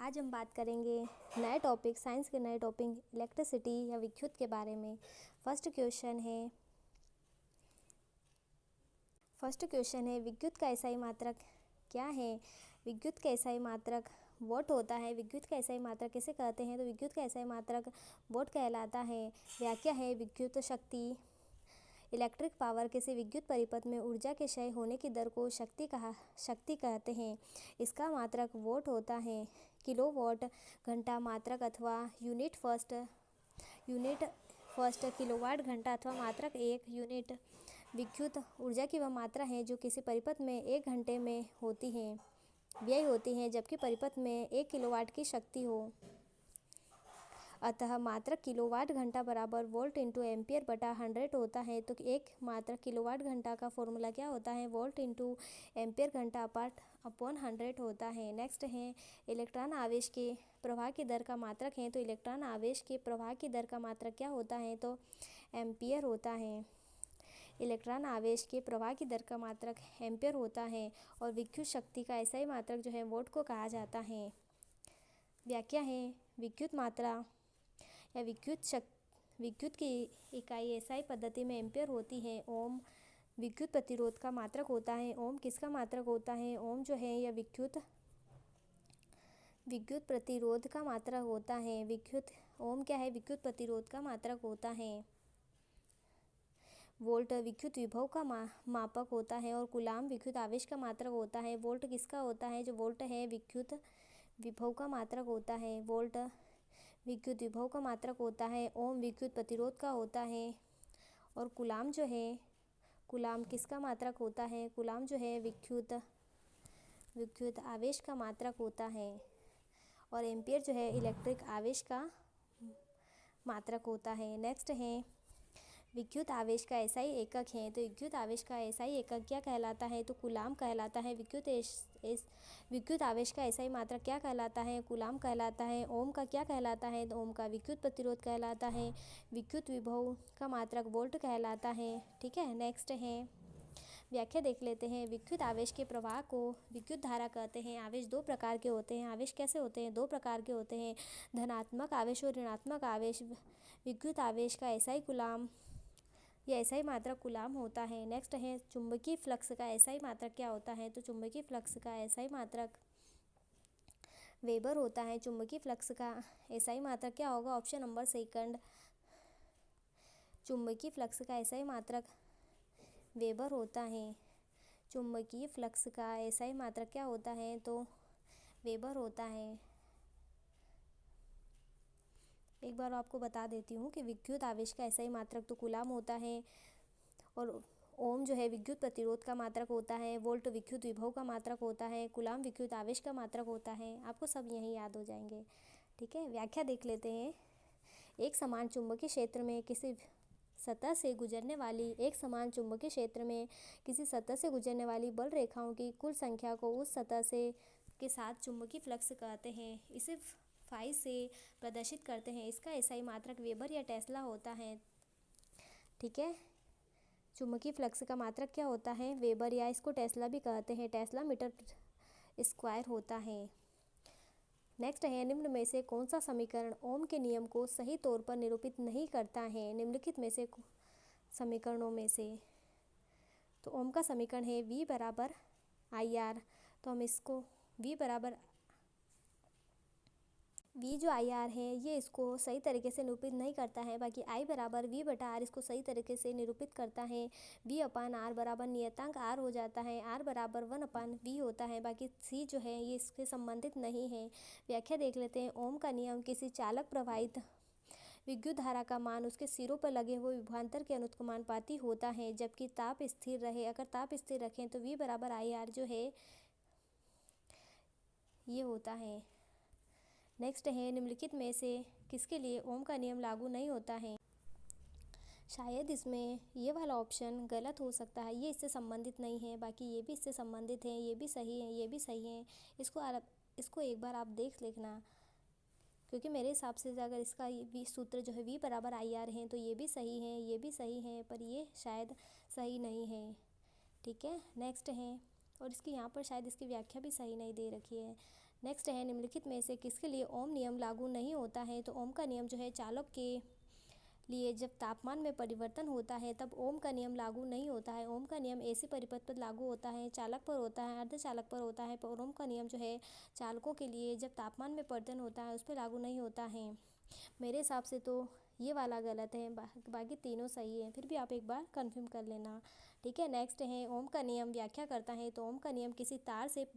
आज हम बात करेंगे नए टॉपिक, साइंस के नए टॉपिक इलेक्ट्रिसिटी या विद्युत के बारे में। फर्स्ट क्वेश्चन है विद्युत का एसआई मात्रक क्या है। विद्युत का एसआई मात्रक वोट होता है। विद्युत का एसआई मात्रक किसे कहते हैं, तो विद्युत का एसआई मात्रक वोट कहलाता है। व्याख्या है विद्युत शक्ति। इलेक्ट्रिक पावर किसी विद्युत परिपथ में ऊर्जा के क्षय होने की दर को शक्ति कहते हैं। इसका मात्रक वोट होता है। किलोवाट घंटा मात्रक अथवा यूनिट फर्स्ट किलोवाट घंटा अथवा मात्रक एक यूनिट विद्युत ऊर्जा की वह मात्रा है जो किसी परिपथ में 1 घंटे में व्यय होती है, जबकि परिपथ में 1 किलोवाट की शक्ति हो। अतः मात्रक किलोवाट घंटा बराबर वोल्ट इंटू एम्पियर बटा 100 होता है। तो एक मात्रक किलोवाट घंटा का फॉर्मूला क्या होता है, वोल्ट इंटू एम्पियर घंटा अपॉन 100 होता है। नेक्स्ट है इलेक्ट्रॉन आवेश के प्रवाह की दर का मात्रक है। तो इलेक्ट्रॉन आवेश के प्रवाह की दर का मात्रक क्या होता है, तो एम्पियर होता है। इलेक्ट्रॉन आवेश के प्रवाह की दर का मात्रक एम्पियर होता है। और विद्युत शक्ति का एसआई मात्रक जो है वोट को कहा जाता है। व्याख्या है विद्युत मात्रा या विद्युत की इकाई एसआई पद्धति में एम्पियर होती है। ओम विद्युत प्रतिरोध का मात्रक होता है। ओम किसका मात्रक होता है, ओम जो है यह विद्युत प्रतिरोध का मात्रक होता है। ओम क्या है, विद्युत प्रतिरोध का मात्रक होता है। वोल्ट विद्युत विभव का मापक होता है। और कूलाम विद्युत आवेश का मात्रक होता है। वोल्ट किसका होता है, जो वोल्ट है विद्युत विभव का मात्रक होता है। वोल्ट विद्युत विभव का मात्रक होता है। ओम विद्युत प्रतिरोध का होता है। और कूलाम जो है, कूलाम किसका मात्रक होता है, कूलाम जो है विद्युत आवेश का मात्रक होता है। और एम्पियर जो है इलेक्ट्रिक आवेश का मात्रक होता है। नेक्स्ट है विद्युत आवेश का एसआई एकक है। तो विद्युत आवेश का एसआई एकक क्या कहलाता है, तो कूलाम कहलाता है। विद्युत आवेश का एसआई मात्रक क्या कहलाता है, कूलाम कहलाता है। ओम का क्या कहलाता है, तो ओम का विद्युत प्रतिरोध कहलाता है। विद्युत विभव का मात्रक वोल्ट कहलाता है। ठीक है, नेक्स्ट है व्याख्या देख लेते हैं। विद्युत आवेश के प्रवाह को विद्युत धारा कहते हैं। आवेश 2 प्रकार के होते हैं। आवेश कैसे होते हैं, 2 प्रकार के होते हैं, धनात्मक आवेश और ऋणात्मक आवेश। विद्युत आवेश का एसआई कूलाम या एसआई मात्रक कूलाम होता है। नेक्स्ट है चुंबकीय फ्लक्स का एसआई मात्रक क्या होता है, तो चुंबकीय फ्लक्स का एसआई मात्रक वेबर होता है। चुंबकीय फ्लक्स का एसआई मात्रक क्या होगा, ऑप्शन नंबर सेकंड, चुंबकीय फ्लक्स का एसआई मात्रक वेबर होता है। चुंबकीय फ्लक्स का एसआई मात्रक क्या होता है, तो वेबर होता है। एक बार आपको बता देती हूँ कि विद्युत आवेश का एसआई मात्रक तो कूलाम होता है। और ओम जो है विद्युत प्रतिरोध का मात्रक होता है। वोल्ट विद्युत विभव का मात्रक होता है। कूलाम विद्युत आवेश का मात्रक होता है। आपको सब यही याद हो जाएंगे। ठीक है, व्याख्या देख लेते हैं। एक समान चुंबकीय क्षेत्र में किसी सतह से गुजरने वाली बल रेखाओं की कुल संख्या को उस सतह से के साथ चुंबकीय फ्लक्स कहते हैं। इसे फाई से प्रदर्शित करते हैं। इसका एसआई मात्रक वेबर या टेस्ला होता है। ठीक है, चुंबकीय फ्लक्स का मात्रक क्या होता है, वेबर, या इसको टेस्ला भी कहते हैं। टेस्ला मीटर स्क्वायर होता है। नेक्स्ट है निम्न में से कौन सा समीकरण ओम के नियम को सही तौर पर निरूपित नहीं करता है। निम्नलिखित में से समीकरणों में से, तो ओम का समीकरण है V बराबर IR। तो हम इसको V जो IR है ये इसको सही तरीके से निरूपित नहीं करता है। बाकी I बराबर V बटा R इसको सही तरीके से निरूपित करता है। V अपान R बराबर नियतांक R हो जाता है। R बराबर 1 अपान V होता है। बाकी C जो है ये इससे संबंधित नहीं है। व्याख्या देख लेते हैं। ओम का नियम किसी चालक प्रवाहित विद्युत धारा का मान उसके सिरों पर लगे हुए विभवांतर के अनुपाती होता है, जबकि ताप स्थिर रहे। अगर ताप स्थिर रखें तो V बराबर IR जो है ये होता है। नेक्स्ट है निम्नलिखित में से किसके लिए ओम का नियम लागू नहीं होता है। शायद इसमें ये वाला ऑप्शन गलत हो सकता है, ये इससे संबंधित नहीं है। बाकी ये भी इससे संबंधित है, ये भी सही है, ये भी सही है। इसको एक बार आप देख लेना, क्योंकि मेरे हिसाब से अगर इसका भी सूत्र जो है V बराबर IR है तो ये भी सही है, ये भी सही है, पर ये शायद सही नहीं है। ठीक है, नेक्स्ट है, और इसकी यहाँ पर शायद इसकी व्याख्या भी सही नहीं दे रखी है। नेक्स्ट है निम्नलिखित में से किसके लिए ओम नियम लागू नहीं होता है। तो ओम का नियम जो है चालक के लिए जब तापमान में परिवर्तन होता है तब ओम का नियम लागू नहीं होता है। ओम का नियम ऐसे परिपथ पर लागू होता है, चालक पर होता है, अर्धचालक पर होता है, पर ओम का नियम जो है चालकों के लिए जब तापमान में परिवर्तन होता है उस पर लागू नहीं होता है। मेरे हिसाब से तो ये वाला गलत है, बाकी तीनों सही है, फिर भी आप एक बार कन्फर्म कर लेना। ठीक है, नेक्स्ट है ओम का नियम व्याख्या करता है। तो ओम का नियम किसी तार से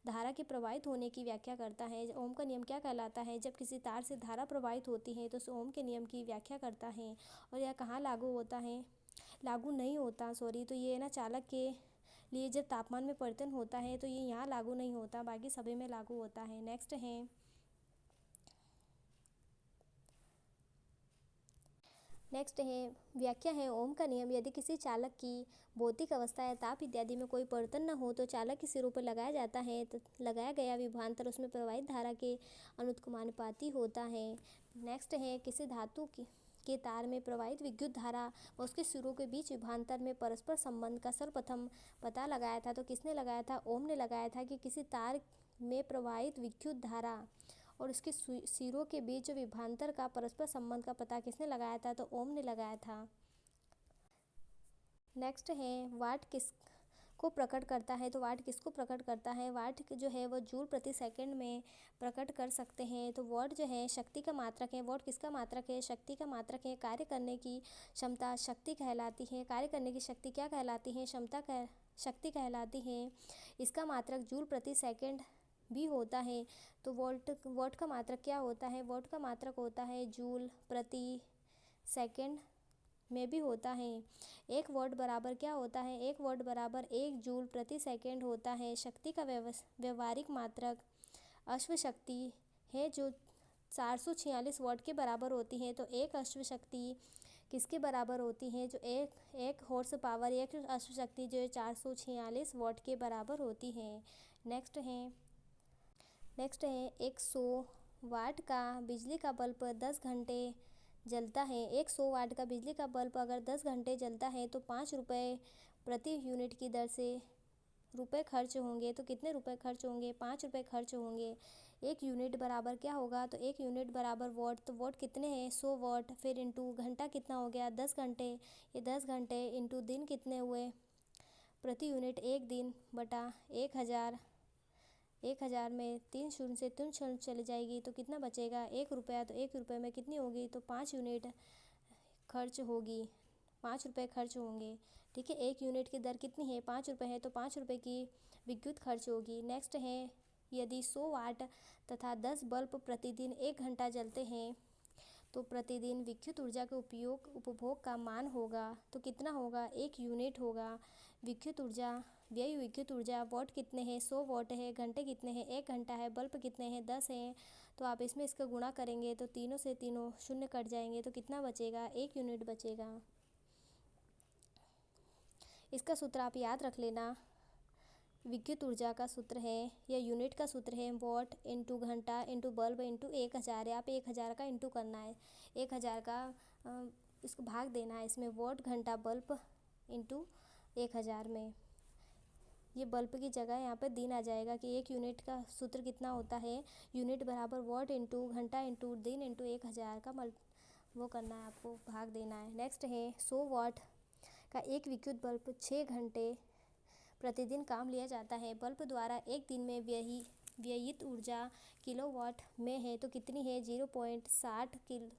धारा के प्रवाहित होने की व्याख्या करता है। ओम का नियम क्या कहलाता है, जब किसी तार से धारा प्रवाहित होती है तो ओम के नियम की व्याख्या करता है। और यह कहाँ लागू होता है, लागू नहीं होता, सॉरी, तो ये ना चालक के लिए जब तापमान में परिवर्तन होता है तो ये यहाँ लागू नहीं होता, बाकी सभी में लागू होता है। नेक्स्ट है व्याख्या है ओम का नियम। यदि किसी चालक की भौतिक अवस्था या ताप इत्यादि में कोई परिवर्तन न हो तो चालक के सिरों पर लगाया जाता है, तो लगाया गया विभवांतर उसमें प्रवाहित धारा के अनुत्क्रमानुपाती होता है। नेक्स्ट है किसी धातु के तार में प्रवाहित विद्युत धारा व उसके सिरों के बीच विभवांतर में परस्पर संबंध का सर्वप्रथम पता लगाया था। तो किसने लगाया था, ओम ने लगाया था कि किसी तार में प्रवाहित विद्युत धारा और उसके सिरों के बीच जो विभवांतर का परस्पर संबंध का पता किसने लगाया था, तो ओम ने लगाया था। नेक्स्ट है वाट किस को प्रकट करता है। तो वाट किसको प्रकट करता है, वाट जो है वो जूल प्रति सेकंड में प्रकट कर सकते हैं। तो वाट जो है शक्ति का मात्रक है। वाट किसका मात्रक है, शक्ति का मात्रक है। कार्य करने की क्षमता शक्ति कहलाती है। कार्य करने की शक्ति क्या कहलाती है, शक्ति कहलाती है। इसका मात्रक जूल प्रति सेकंड भी होता है। तो वाट का मात्रक क्या होता है, वाट का मात्रक होता है जूल प्रति सेकंड में भी होता है। एक वाट बराबर क्या होता है, एक वाट बराबर 1 जूल प्रति सेकंड होता है। शक्ति का व्यवहारिक मात्रक अश्व शक्ति है जो 446 वाट के बराबर होती है। तो एक अश्व शक्ति किसके बराबर होती है, जो एक हॉर्स पावर, एक अश्व शक्ति जो 446 वाट के बराबर होती है। नेक्स्ट है 100 वाट का बिजली का बल्ब 10 घंटे जलता है। 100 वाट का बिजली का बल्ब अगर 10 घंटे जलता है तो 5 रुपये प्रति यूनिट की दर से रुपए खर्च होंगे। तो कितने रुपए खर्च होंगे, 5 रुपये खर्च होंगे। एक यूनिट बराबर क्या होगा, तो एक यूनिट बराबर वाट। तो वाट कितने हैं, 100 वाट, फिर इंटू घंटा कितना हो गया, 10 घंटे। ये 10 घंटे इंटू दिन कितने हुए, प्रति यूनिट 1 दिन बटा 1000। 1000 में 3 शून्य से 3 शून्य चली जाएगी तो कितना बचेगा, 1 रुपया। तो 1 रुपये में कितनी होगी, तो 5 यूनिट खर्च होगी, 5 रुपये खर्च होंगे। ठीक है, 1 यूनिट की दर कितनी है, 5 रुपये है, तो 5 रुपये की विद्युत खर्च होगी। नेक्स्ट है यदि 100 वाट तथा 10 बल्ब प्रतिदिन 1 घंटा जलते हैं तो प्रतिदिन विद्युत ऊर्जा के उपभोग का मान होगा। तो कितना होगा, 1 यूनिट होगा। विद्युत ऊर्जा व्यय विद्युत ऊर्जा वाट कितने हैं, 100 वाट है। घंटे कितने हैं, 1 घंटा है। बल्ब कितने हैं, 10 हैं। तो आप इसमें इसका गुणा करेंगे तो तीनों से तीनों शून्य कट जाएंगे तो कितना बचेगा, 1 यूनिट बचेगा। इसका सूत्र आप याद रख लेना। विद्युत ऊर्जा का सूत्र है या यूनिट का सूत्र है वाट इंटू घंटा इंटू बल्ब इंटू 1000 है। आप 1000 का इंटू करना है, 1000 का इसको भाग देना है इसमें, वाट घंटा बल्ब इंटू 1000 में। ये बल्ब की जगह यहाँ पे दिन आ जाएगा कि 1 यूनिट का सूत्र कितना होता है, यूनिट बराबर वाट इंटू घंटा इंटू दिन इंटू 1000 का वो करना है, आपको भाग देना है। नेक्स्ट है 100 वाट का एक विद्युत बल्ब 6 घंटे प्रतिदिन काम लिया जाता है। बल्ब द्वारा एक दिन में व्ययित ऊर्जा किलोवाट में है तो कितनी है, 0.60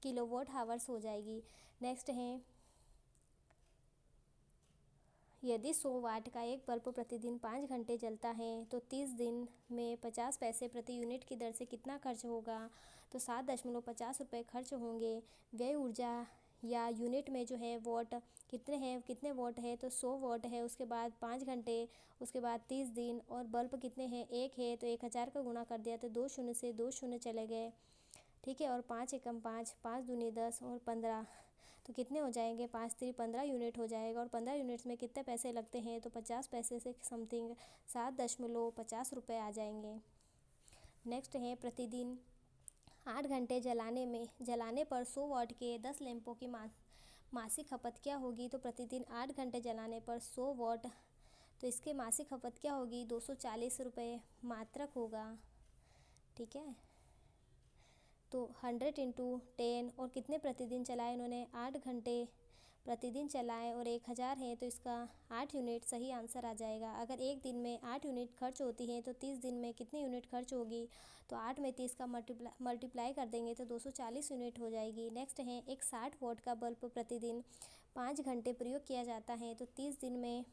किलोवाट हावर्स हो जाएगी। नेक्स्ट है यदि 100 वाट का एक बल्ब प्रतिदिन 5 घंटे जलता है तो 30 दिन में 50 पैसे प्रति यूनिट की दर से कितना खर्च होगा, तो 7.50 रुपये खर्च होंगे। व्यय ऊर्जा या यूनिट में जो है वाट कितने वाट है, तो 100 वाट है। उसके बाद 5 घंटे, उसके बाद 30 दिन, और बल्ब कितने हैं, 1 है। तो 1000 का गुणा कर दिया तो 2 शून्य से 2 शून्य चले गए। ठीक है, और 5 एकम 5, 5 दूनी 10 और 15, तो कितने हो जाएंगे, 5 3 15 यूनिट हो जाएगा। और 15 यूनिट्स में कितने पैसे लगते हैं, तो 50 पैसे से समथिंग 7.50 रुपये आ जाएंगे। नेक्स्ट है प्रतिदिन 8 घंटे जलाने पर 100 वाट के 10 लैंपों की मासिक खपत क्या होगी, तो प्रतिदिन 8 घंटे जलाने पर 100 वाट तो इसके मासिक खपत क्या होगी, 240 रुपये मात्रक होगा। ठीक है, तो 100 × 10 और कितने प्रतिदिन चलाए इन्होंने, 8 घंटे प्रतिदिन चलाए और 1000 है तो इसका 8 यूनिट सही आंसर आ जाएगा। अगर एक दिन में 8 यूनिट खर्च होती हैं तो 30 दिन में कितनी यूनिट खर्च होगी, तो 8 में 30 का मल्टीप्लाई कर देंगे तो 240 यूनिट हो जाएगी। नेक्स्ट है, एक 60 वॉट का बल्ब प्रतिदिन 5 घंटे प्रयोग किया जाता है तो 30 दिन में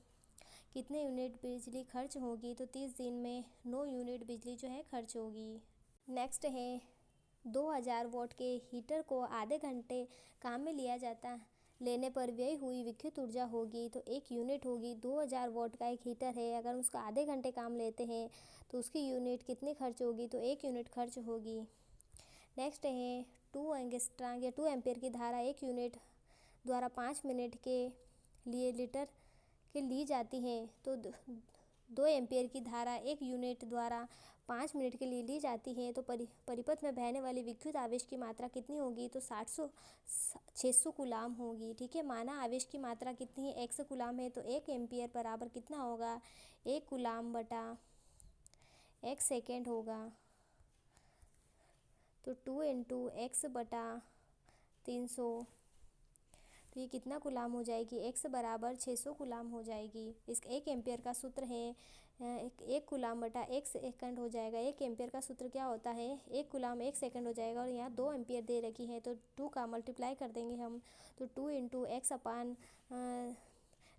कितने यूनिट बिजली खर्च होगी, तो 30 दिन में 9 यूनिट बिजली जो है खर्च होगी। नेक्स्ट है, 2000 वॉट के हीटर को आधे घंटे काम में लिया जाता लेने पर व्यय हुई विद्युत ऊर्जा होगी, तो 1 यूनिट होगी। 2000 वॉट का एक हीटर है, अगर उसका आधे घंटे काम लेते हैं तो उसकी यूनिट कितनी खर्च होगी, तो 1 यूनिट खर्च होगी। नेक्स्ट है, 2 एंगस्ट्राम या 2 एम्पियर की धारा 1 यूनिट द्वारा 5 मिनट के लिए लीटर के ली जाती है, तो 2 एम्पियर की धारा 1 यूनिट द्वारा 5 मिनट के लिए ली जाती है, तो परिपथ में बहने वाली विद्युत आवेश की मात्रा कितनी होगी, तो 600 कूलाम होगी। ठीक है, माना आवेश की मात्रा कितनी है, 100 कूलाम है, तो 1 एम्पियर बराबर कितना होगा, 1 कूलाम बटा 1 सेकेंड होगा, तो 2 × x बटा 300, तो ये कितना कूलाम हो जाएगी, x बराबर 600 कूलाम हो जाएगी। इस 1 एम्पियर का सूत्र है 1 कूलाम बटा 1 सेकंड हो जाएगा। 1 एम्पियर का सूत्र क्या होता है, 1 कूलाम 1 सेकंड हो जाएगा, और यहाँ 2 एम्पियर दे रखी है तो 2 का मल्टीप्लाई कर देंगे हम, तो 2 × x अपान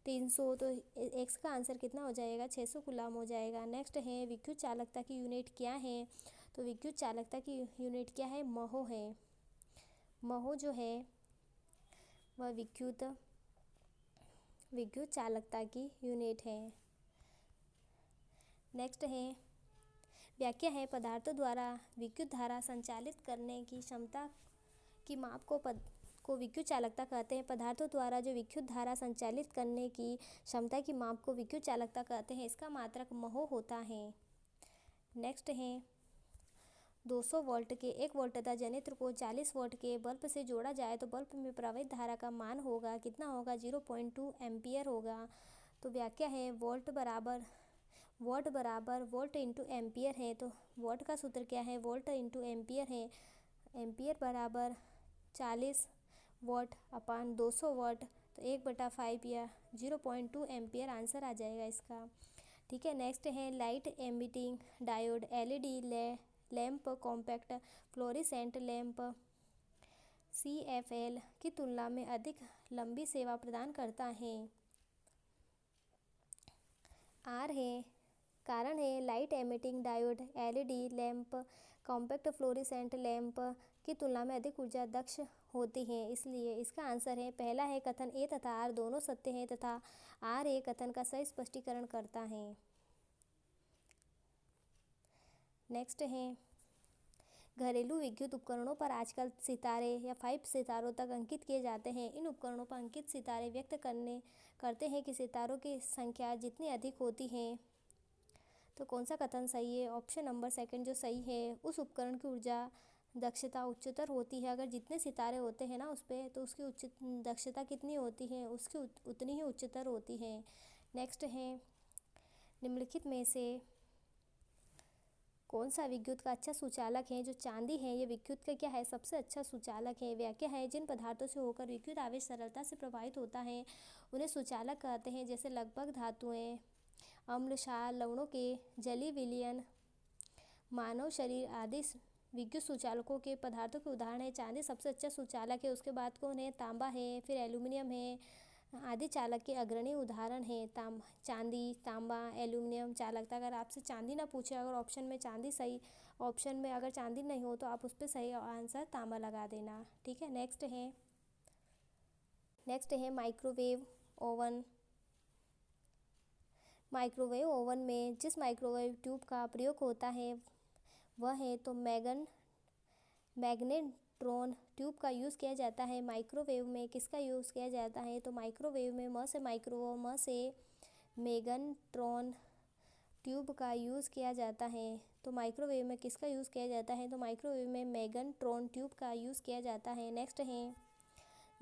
300, तो x का आंसर कितना हो जाएगा, 600 कूलाम हो जाएगा। नेक्स्ट है, विद्युत चालकता की यूनिट क्या है, तो विद्युत चालकता की यूनिट क्या है, महो है। महो जो है वह विद्युत चालकता की यूनिट है। नेक्स्ट है, व्याख्या है, पदार्थों द्वारा विद्युत धारा संचालित करने की क्षमता की माप को विद्युत चालकता कहते हैं। पदार्थों द्वारा जो विद्युत धारा संचालित करने की क्षमता की माप को विद्युत चालकता कहते हैं। इसका मात्रक महो होता है। नेक्स्ट है, 200 वोल्ट के 1 वोल्ट तथा जनित्र को 40 वोल्ट के बल्ब से जोड़ा जाए तो बल्ब में प्रवाहित धारा का मान होगा कितना होगा, 0.2 एम्पियर होगा। तो व्याख्या है, वोल्ट बराबर वोल्ट इंटू एम्पियर है, तो वोल्ट का सूत्र क्या है, वोल्ट इंटू एम्पियर है। एम्पियर बराबर 40 वोल्ट अपान 200 वोल्ट, तो 1/5 या 0.2 एम्पियर आंसर आ जाएगा इसका। ठीक है, नेक्स्ट है, light emitting diode LED lamp compact fluorescent lamp CFL की तुलना में अधिक लंबी सेवा प्रदान करता है। आर है, कारण है, light emitting diode LED lamp compact fluorescent lamp की तुलना में अधिक ऊर्जा दक्ष होती हैं, इसलिए इसका आंसर है पहला है। कथन ए तथा आर दोनों सत्य हैं तथा आर ए कथन का सही स्पष्टीकरण करता है। नेक्स्ट है, घरेलू विद्युत उपकरणों पर आजकल सितारे या 5 सितारों तक अंकित किए जाते हैं। इन उपकरणों पर अंकित सितारे व्यक्त करते हैं कि सितारों की संख्या जितनी अधिक होती है, तो कौन सा कथन सही है, ऑप्शन नंबर सेकंड जो सही है, उस उपकरण की ऊर्जा दक्षता उच्चतर होती है। अगर जितने सितारे होते हैं ना उस पर, तो उसकी उच्च दक्षता कितनी होती है, उसकी उतनी ही उच्चतर होती है। नेक्स्ट है, निम्नलिखित में से कौन सा विद्युत का अच्छा सुचालक है, जो चांदी है ये विद्युत का क्या है, सबसे अच्छा सुचालक है। व्याख्या है, जिन पदार्थों से होकर विद्युत आवेश सरलता से प्रवाहित होता है उन्हें सुचालक कहते हैं, जैसे लगभग धातुएं, अम्ल क्षार, लवणों के जलीय विलयन, मानव शरीर आदि विद्युत सुचालकों के पदार्थों के उदाहरण है। चांदी सबसे अच्छा सुचालक है, उसके बाद कौन है, तांबा है, फिर एल्यूमिनियम है, आदि चालक के अग्रणी उदाहरण है। चांदी, तांबा, एल्यूमिनियम चालकता। अगर आपसे चांदी ना पूछे, अगर ऑप्शन में चांदी सही, ऑप्शन में अगर चांदी नहीं हो तो आप उस पर सही आंसर तांबा लगा देना। ठीक है, नेक्स्ट है माइक्रोवेव ओवन। माइक्रोवेव ओवन में जिस माइक्रोवेव ट्यूब का प्रयोग होता है वह है तो मैग्नेट्रॉन ट्यूब का यूज़ किया जाता है। माइक्रोवेव में किसका यूज़ किया जाता है, तो माइक्रोवेव में म से मैग्नेट्रॉन ट्यूब का यूज़ किया जाता है। तो माइक्रोवेव में किसका यूज़ किया जाता है, तो माइक्रोवेव में मैग्नेट्रॉन ट्यूब का यूज़ किया जाता है। नेक्स्ट है,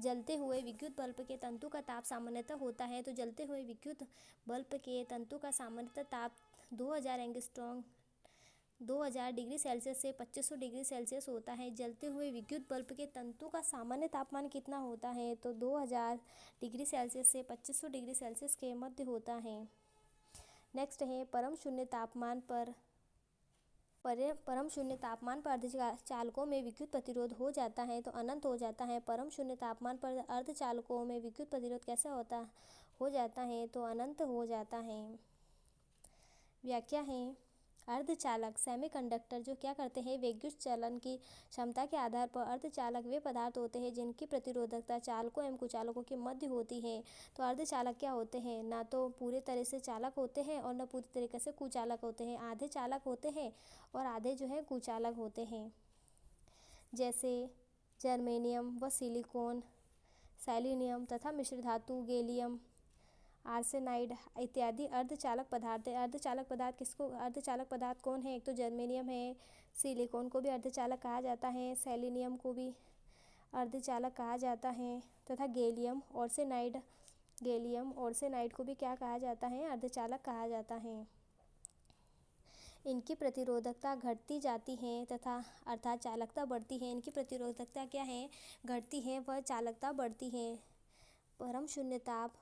जलते हुए विद्युत बल्ब के तंतु का ताप सामान्यतः होता है। तो जलते हुए विद्युत बल्ब के तंतु का सामान्यतः ताप 2000 एंगस्ट्रॉम 2000 डिग्री सेल्सियस से 2500 डिग्री सेल्सियस होता है। जलते हुए विद्युत बल्ब के तंतु का सामान्य तापमान कितना होता है? तो 2000 डिग्री सेल्सियस से 2500 डिग्री सेल्सियस के मध्य होता है। नेक्स्ट है परम शून्य तापमान पर अर्धचालकों में विद्युत प्रतिरोध हो जाता है तो अनंत हो जाता है। परम शून्य तापमान पर अर्धचालकों में विद्युत प्रतिरोध कैसा हो जाता है? तो अनंत हो जाता है। व्याख्या है अर्धचालक सेमीकंडक्टर जो क्या करते हैं, विद्युत चलन की क्षमता के आधार पर अर्धचालक वे पदार्थ होते हैं जिनकी प्रतिरोधकता चालकों एवं कुचालकों के मध्य होती है। तो अर्धचालक क्या होते हैं? ना तो पूरे तरह से चालक होते हैं और न पूरी तरीके से कुचालक होते हैं। आधे चालक होते हैं और आधे जो है कुचालक होते हैं। जैसे जर्मेनियम व सिलिकॉन, सेलेनियम तथा मिश्र धातु गैलियम आर्सेनाइड इत्यादि अर्धचालक पदार्थ है। अर्धचालक पदार्थ कौन है? एक तो जर्मेनियम है, सिलिकॉन को भी अर्धचालक कहा जाता है, सेलेनियम को भी अर्धचालक कहा जाता है तथा गैलियम आर्सेनाइड को भी क्या कहा जाता है? अर्धचालक कहा जाता है। इनकी प्रतिरोधकता घटती जाती है तथा अर्थात चालकता बढ़ती है। इनकी प्रतिरोधकता क्या है? घटती है व चालकता बढ़ती है। परम शून्य ताप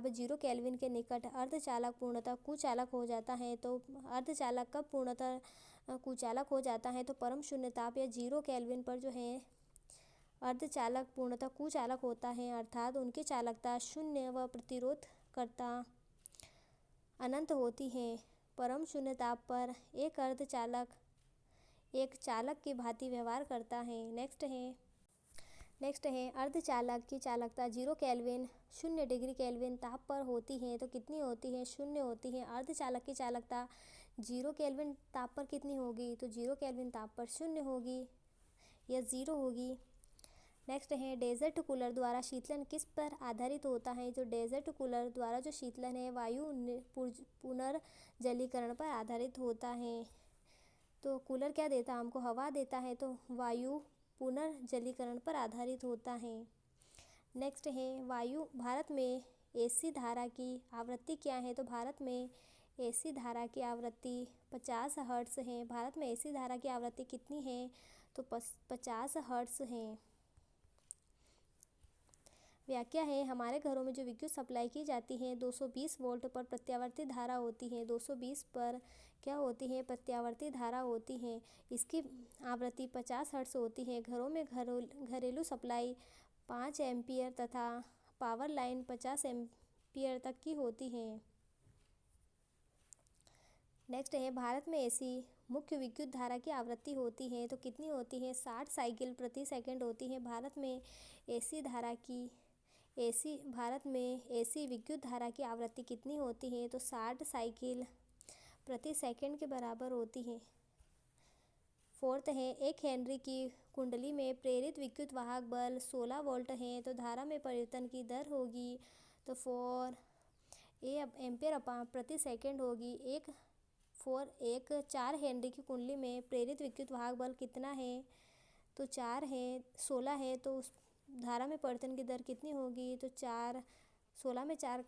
0 केल्विन के निकट अर्धचालक पूर्णतः कुचालक हो जाता है। तो अर्धचालक कब पूर्णतः कुचालक हो जाता है? तो परम शून्य ताप या 0 केल्विन पर जो है अर्धचालक पूर्णतः कुचालक होता है, अर्थात उनकी चालकता शून्य व प्रतिरोधकता अनंत होती है। परम शून्य ताप पर एक अर्धचालक एक चालक की भांति व्यवहार करता है। नेक्स्ट है अर्धचालक की चालकता 0 केल्विन 0 डिग्री केल्विन ताप पर होती है। तो कितनी होती है? 0 होती है। अर्धचालक की चालकता 0 केल्विन ताप पर कितनी होगी? तो 0 केल्विन ताप पर 0 होगी या 0 होगी। नेक्स्ट है डेजर्ट कूलर द्वारा शीतलन किस पर आधारित होता है? तो डेजर्ट कूलर द्वारा जो शीतलन है वायु पुनर्जलीकरण पर आधारित होता है। तो कूलर क्या देता है हमको? हवा देता है, तो वायु पुनर्जलीकरण पर आधारित होता है। नेक्स्ट है भारत में एसी धारा की आवृत्ति क्या है? तो भारत में एसी धारा की आवृत्ति 50 हर्ट्ज है। भारत में एसी धारा की आवृत्ति कितनी है? तो 50 हर्ट्ज है। व्याख्या है हमारे घरों में जो विद्युत सप्लाई की जाती है 220 वोल्ट पर प्रत्यावर्ती धारा होती है। 220 पर क्या होती है? प्रत्यावर्ती धारा होती है। इसकी आवृत्ति 50 हर्ट्ज होती है। घरों में घरेलू सप्लाई 5 एम्पियर तथा पावर लाइन 50 एम्पियर तक की होती है। नेक्स्ट है भारत में एसी मुख्य विद्युत धारा की आवृत्ति होती है। तो कितनी होती है? 60 साइकिल प्रति सेकंड होती है। भारत में एसी विद्युत धारा की आवृत्ति कितनी होती है? तो 60 साइकिल प्रति सेकंड के बराबर होती है। फोर्थ है 1 हेनरी की कुंडली में प्रेरित विद्युत वाहक बल 16 वोल्ट है। तो धारा में परिवर्तन की दर होगी तो 4 एम्पियर प्रति सेकंड होगी। 4 हेनरी की कुंडली में प्रेरित विद्युत वाहक बल कितना है? तो 16 है, तो उस धारा में परिवर्तन की दर कितनी होगी? तो 16 में 4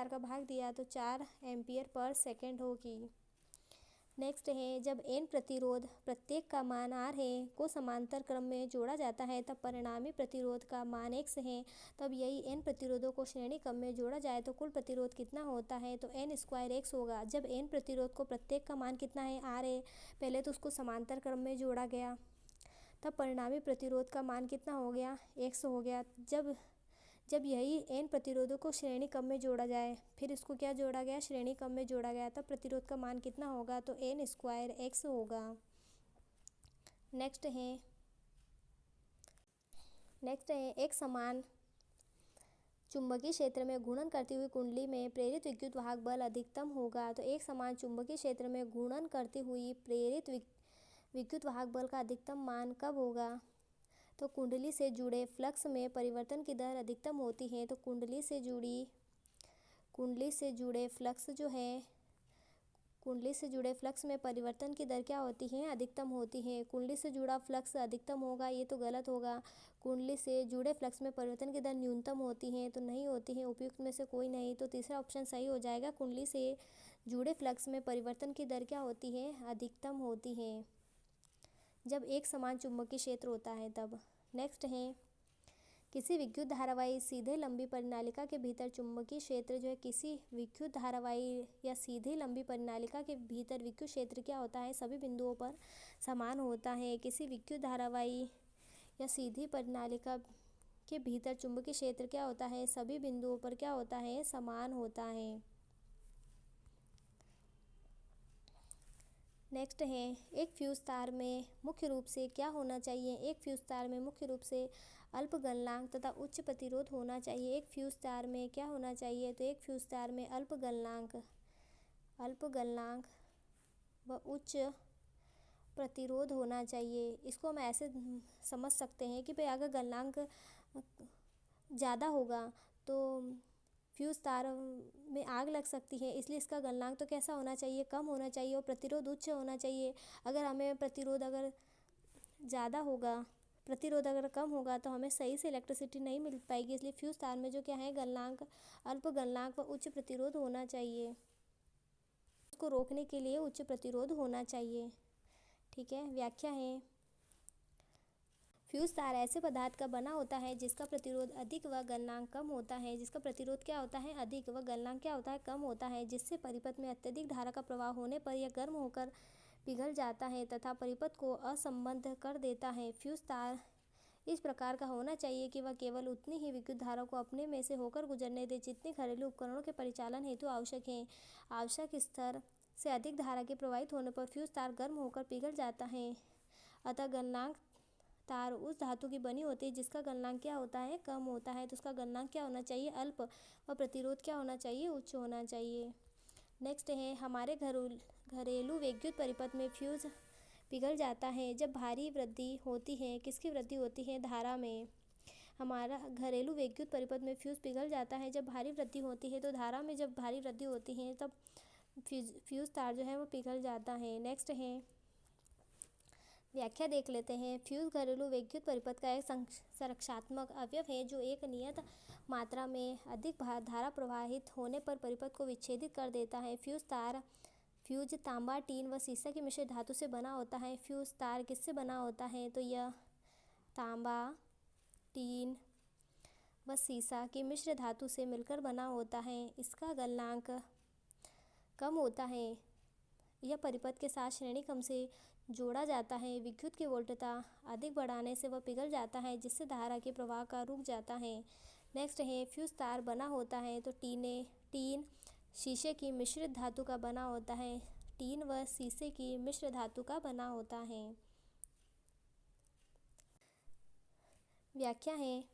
का भाग दिया तो 4 एम्पियर पर सेकंड होगी। नेक्स्ट है जब n प्रतिरोध प्रत्येक का मान R है को समांतर क्रम में जोड़ा जाता है तब परिणामी प्रतिरोध का मान X है। तब यही n प्रतिरोधों को श्रेणी क्रम में जोड़ा जाए तो कुल प्रतिरोध कितना होता है? तो n स्क्वायर X होगा। जब n प्रतिरोध को प्रत्येक का मान कितना है? R है, पहले तो उसको समांतर क्रम में जोड़ा गया तब परिणामी प्रतिरोध का मान कितना हो गया? X हो गया। जब यही n प्रतिरोधों को श्रेणी क्रम में जोड़ा जाए, फिर इसको क्या जोड़ा गया? श्रेणी क्रम में जोड़ा गया, तब प्रतिरोध का मान कितना होगा? तो n स्क्वायर X होगा। नेक्स्ट है एक समान चुंबकीय क्षेत्र में घूर्णन करती हुई कुंडली में प्रेरित विद्युत वाहक बल अधिकतम होगा। तो एक समान चुंबकीय क्षेत्र में घूर्णन करती हुई प्रेरित विद्युत वाहक बल का अधिकतम मान कब होगा? तो कुंडली से जुड़े फ्लक्स में परिवर्तन की दर अधिकतम होती है। तो कुंडली से जुड़े फ्लक्स जो है कुंडली से जुड़े फ्लक्स में परिवर्तन की दर क्या होती है? अधिकतम होती है। कुंडली से जुड़ा फ्लक्स अधिकतम होगा, ये तो गलत होगा। कुंडली से जुड़े फ्लक्स में परिवर्तन की दर न्यूनतम होती है, तो नहीं होती है। उपयुक्त में से कोई नहीं, तो तीसरा ऑप्शन सही हो जाएगा। कुंडली से जुड़े फ्लक्स में परिवर्तन की दर क्या होती है? अधिकतम होती है, जब एक समान चुंबकीय क्षेत्र होता है तब। नेक्स्ट है, किसी विद्युत धारावाही सीधे लंबी परिनालिका के भीतर चुंबकीय क्षेत्र जो है, किसी विद्युत धारावाही या सीधी लंबी परिनालिका के भीतर विद्युत क्षेत्र क्या होता है? सभी बिंदुओं पर समान होता है। किसी विद्युत धारावाही या सीधी परिनालिका के भीतर चुंबकीय क्षेत्र क्या होता है? सभी बिंदुओं पर क्या होता है? समान होता है। नेक्स्ट है, एक फ्यूज तार में मुख्य रूप से क्या होना चाहिए? एक फ्यूज तार में मुख्य रूप से अल्प गलनांक तथा उच्च प्रतिरोध होना चाहिए। एक फ्यूज तार में क्या होना चाहिए? तो एक फ्यूज तार में अल्प गलनांक व उच्च प्रतिरोध होना चाहिए। इसको हम ऐसे समझ सकते हैं कि भाई अगर गलनांक ज़्यादा होगा तो फ्यूज़ तार में आग लग सकती है, इसलिए इसका गलनांक तो कैसा होना चाहिए? कम होना चाहिए, और प्रतिरोध उच्च होना चाहिए। अगर हमें प्रतिरोध अगर ज़्यादा होगा, प्रतिरोध अगर कम होगा तो हमें सही से इलेक्ट्रिसिटी नहीं मिल पाएगी। इसलिए फ्यूज़ तार में जो क्या है, गलनांक, अल्प गलनांक व उच्च प्रतिरोध होना चाहिए। उसको रोकने के लिए उच्च प्रतिरोध होना चाहिए। ठीक है, व्याख्या है, फ्यूज तार ऐसे पदार्थ का बना होता है जिसका प्रतिरोध अधिक व गलनांक कम होता है। जिसका प्रतिरोध क्या होता है? अधिक, व गलनांक क्या होता है? कम होता है, जिससे परिपथ में अत्यधिक धारा का प्रवाह होने पर यह गर्म होकर पिघल जाता है तथा परिपथ को असंबद्ध कर देता है। फ्यूज तार इस प्रकार का होना चाहिए कि वह केवल उतनी ही विद्युत धारा को अपने में से होकर गुजरने दे जितनी घरेलू उपकरणों के परिचालन हेतु आवश्यक है। आवश्यक स्तर से अधिक धारा के प्रवाहित होने पर फ्यूज तार गर्म होकर पिघल जाता है। अतः गलनांक तार उस धातु की बनी होती है जिसका गलनांक क्या होता है? कम होता है, तो उसका गलनांक क्या होना चाहिए? अल्प, व प्रतिरोध क्या होना चाहिए? उच्च होना चाहिए। नेक्स्ट है, हमारे घरेलू विद्युत परिपथ में फ्यूज पिघल जाता है जब भारी वृद्धि होती है। किसकी वृद्धि होती है? धारा में। हमारा घरेलू विद्युत परिपथ में फ्यूज पिघल जाता है जब भारी वृद्धि होती है, तो धारा में जब भारी वृद्धि होती है तब फ्यूज तार जो है वो पिघल जाता है। नेक्स्ट है, व्याख्या देख लेते हैं। फ्यूज घरेलू विद्युत परिपथ का एक संरक्षात्मक अवयव है जो एक नियत मात्रा में अधिक धारा प्रवाहित होने पर परिपथ को विच्छेदित कर देता है। फ्यूज तांबा, टीन व सीसा की मिश्र धातु से बना होता है। फ्यूज तार किससे बना होता है? तो यह तांबा, टीन व सीसा की मिश्र धातु से मिलकर बना होता है। इसका गलनांक कम होता है। यह परिपथ के साथ श्रेणी क्रम से जोड़ा जाता है। विद्युत की वोल्टता अधिक बढ़ाने से वह पिघल जाता है, जिससे धारा के प्रवाह का रुक जाता है। नेक्स्ट है, फ्यूज तार बना होता है तो टीन शीशे की मिश्रित धातु का बना होता है। टीन व शीशे की मिश्र धातु का बना होता है। व्याख्या है,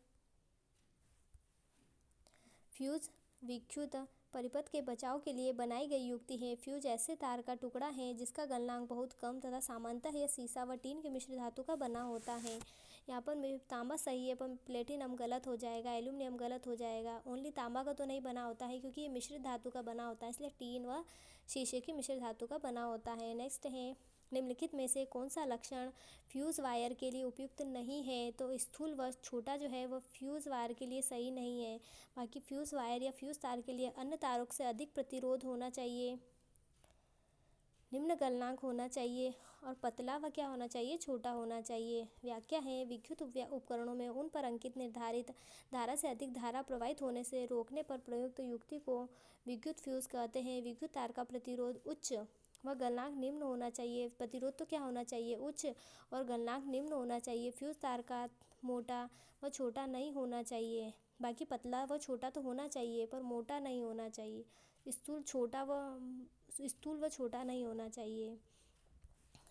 फ्यूज विद्युत परिपथ के बचाव के लिए बनाई गई युक्ति है। फ्यूज ऐसे तार का टुकड़ा है जिसका गलनांक बहुत कम तथा सामान्यतः यह सीसा व टीन के मिश्र धातु का बना होता है। यहाँ पर तांबा सही है, पर प्लेटिनम गलत हो जाएगा, एल्यूमिनियम गलत हो जाएगा। ओनली तांबा का तो नहीं बना होता है क्योंकि ये मिश्रित धातु का बना होता है, इसलिए टीन व शीशे की मिश्रित धातु का बना होता है। नेक्स्ट है, निम्नलिखित में से कौन सा लक्षण फ्यूज़ वायर के लिए उपयुक्त नहीं है? तो स्थूल व छोटा जो है वह फ्यूज़ वायर के लिए सही नहीं है। बाकी फ्यूज़ वायर या फ्यूज़ तार के लिए अन्य तारों से अधिक प्रतिरोध होना चाहिए, निम्न गलनांक होना चाहिए, और पतला व क्या होना चाहिए? छोटा होना चाहिए। व्याख्या है, विद्युत उपकरणों में उन पर अंकित निर्धारित धारा से अधिक धारा प्रवाहित होने से रोकने पर प्रयुक्त युक्ति को विद्युत फ्यूज़ कहते हैं। विद्युत तार का प्रतिरोध उच्च व गलनांक निम्न होना चाहिए। प्रतिरोध तो क्या होना चाहिए? उच्च, और गलनांक निम्न होना चाहिए। फ्यूज़ तार का मोटा व छोटा नहीं होना चाहिए। बाकी पतला व छोटा तो होना चाहिए, पर मोटा नहीं होना चाहिए। स्थूल व छोटा नहीं होना चाहिए।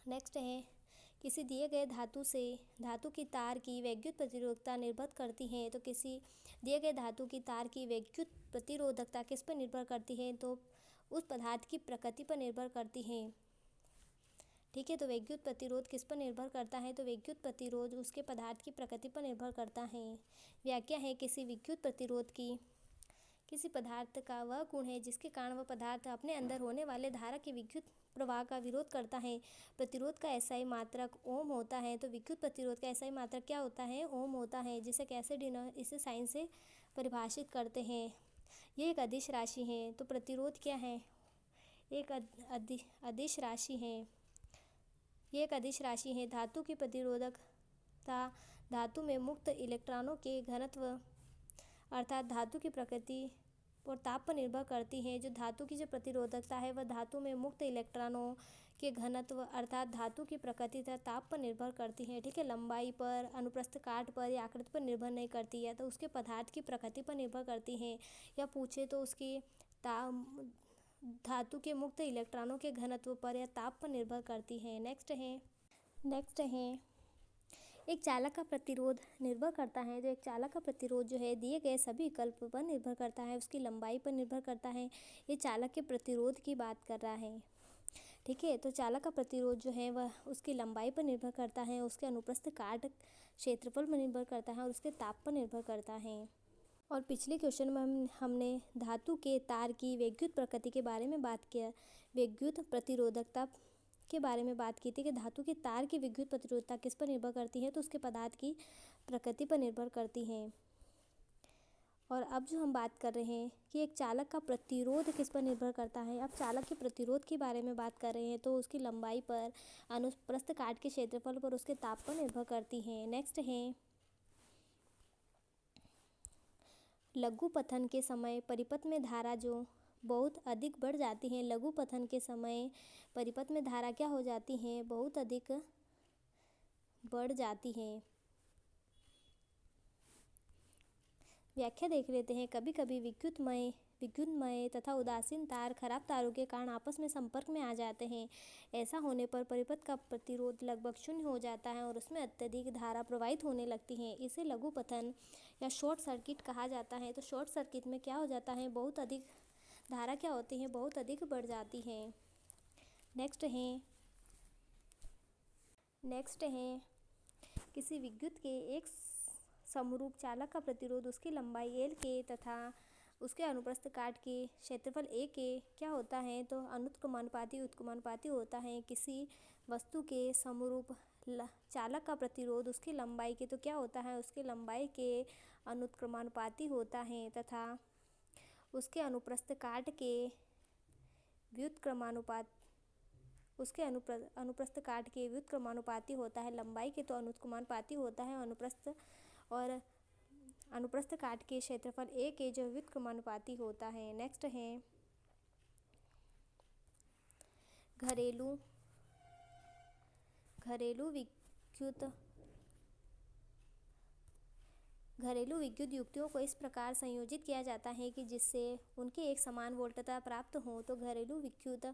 नेक्स्ट है, किसी दिए गए धातु की तार की वैद्युत प्रतिरोधकता निर्भर करती है। तो किसी दिए गए धातु की तार की वैद्युत प्रतिरोधकता किस पर निर्भर करती है? तो उस पदार्थ की प्रकृति पर निर्भर करती है। ठीक है, तो वैद्युत प्रतिरोध किस पर निर्भर करता है? तो वैद्युत प्रतिरोध उसके पदार्थ की प्रकृति पर निर्भर करता है। व्याख्या है, किसी विद्युत प्रतिरोध की किसी पदार्थ का वह गुण है जिसके कारण वह पदार्थ अपने अंदर होने वाले धारा के विद्युत प्रवाह का विरोध करता है। प्रतिरोध का एसआई मात्रक ओम होता है। तो विद्युत प्रतिरोध का एसआई मात्रक क्या होता है? ओम होता है, जिसे कैसे इसे साइन से परिभाषित करते हैं। ये एक अदिश राशि है। तो प्रतिरोध क्या है? एक अदिश राशि है। ये एक अदिश राशि है। धातु की प्रतिरोधकता धातु में मुक्त इलेक्ट्रॉनों के घनत्व अर्थात धातु की प्रकृति और ताप पर निर्भर करती है। जो धातु की जो प्रतिरोधकता है वह धातु में मुक्त इलेक्ट्रॉनों के घनत्व अर्थात धातु की प्रकृति तथा ताप पर निर्भर करती है। ठीक है, लंबाई पर, अनुप्रस्थ काट पर या आकृति पर निर्भर नहीं करती है। तो उसके पदार्थ की प्रकृति पर निर्भर करती है। या पूछे तो उसकी धातु के मुक्त इलेक्ट्रॉनों के घनत्व पर या ताप पर निर्भर करती है। नेक्स्ट है एक चालक का प्रतिरोध निर्भर करता है। जो एक चालक का प्रतिरोध जो है दिए गए सभी विकल्प पर निर्भर करता है, उसकी लंबाई पर निर्भर करता है। ये चालक के प्रतिरोध की बात कर रहा है। ठीक है, तो चालक का प्रतिरोध जो है वह उसकी लंबाई पर निर्भर करता है, उसके अनुप्रस्थ काट क्षेत्रफल पर निर्भर करता है और उसके ताप पर निर्भर करता है। और पिछले क्वेश्चन में हमने धातु के तार की वैद्युत प्रकृति के बारे में बात किया, वैद्युत प्रतिरोधकता के बारे में बात की थी कि धातु के तार की विद्युत प्रतिरोधकता किस पर निर्भर करती है? तो उसके पदार्थ की प्रकृति पर निर्भर करती है। और अब जो हम बात कर रहे हैं कि एक चालक का प्रतिरोध किस पर निर्भर करता है। अब चालक के प्रतिरोध के बारे में बात कर रहे हैं, तो उसकी लंबाई पर, अनुप्रस्थ काट के क्षेत्रफल पर, उसके ताप पर निर्भर करती है। नेक्स्ट है लघु पथन के समय परिपथ में धारा जो बहुत अधिक बढ़ जाती है। लघु पथन के समय परिपथ में धारा क्या हो जाती है? बहुत अधिक बढ़ जाती है। व्याख्या देख लेते हैं। कभी कभी विद्युतमय तथा उदासीन तार खराब तारों के कारण आपस में संपर्क में आ जाते हैं। ऐसा होने पर परिपथ का प्रतिरोध लगभग शून्य हो जाता है और उसमें अत्यधिक धारा प्रवाहित होने लगती है। इसे लघु पथन या शॉर्ट सर्किट कहा जाता है। तो शॉर्ट सर्किट में क्या हो जाता है? बहुत अधिक धारा क्या होती है? बहुत अधिक बढ़ जाती है। नेक्स्ट है किसी विद्युत के एक समरूप चालक का प्रतिरोध उसकी लंबाई L के तथा उसके अनुप्रस्थ काट के क्षेत्रफल A के क्या होता है? तो अनुत्क्रमानुपाती होता है। किसी वस्तु के समरूप चालक का प्रतिरोध उसकी लंबाई के तो क्या होता है? उसकी लंबाई के अनुत्क्रमानुपाती होता है तथा उसके अनुप्रस्थ काट के अनुप्रस्थ काट के व्युत्क्रमानुपाती होता है। लंबाई के तो अनुत्क्रमानुपाती होता है, अनुप्रस्थ काट के क्षेत्रफल A के जो व्युत्क्रमानुपाती होता है। नेक्स्ट है घरेलू विद्युत युक्तियों को इस प्रकार संयोजित किया जाता है कि जिससे उनकी एक समान वोल्टता प्राप्त हो। तो घरेलू विद्युत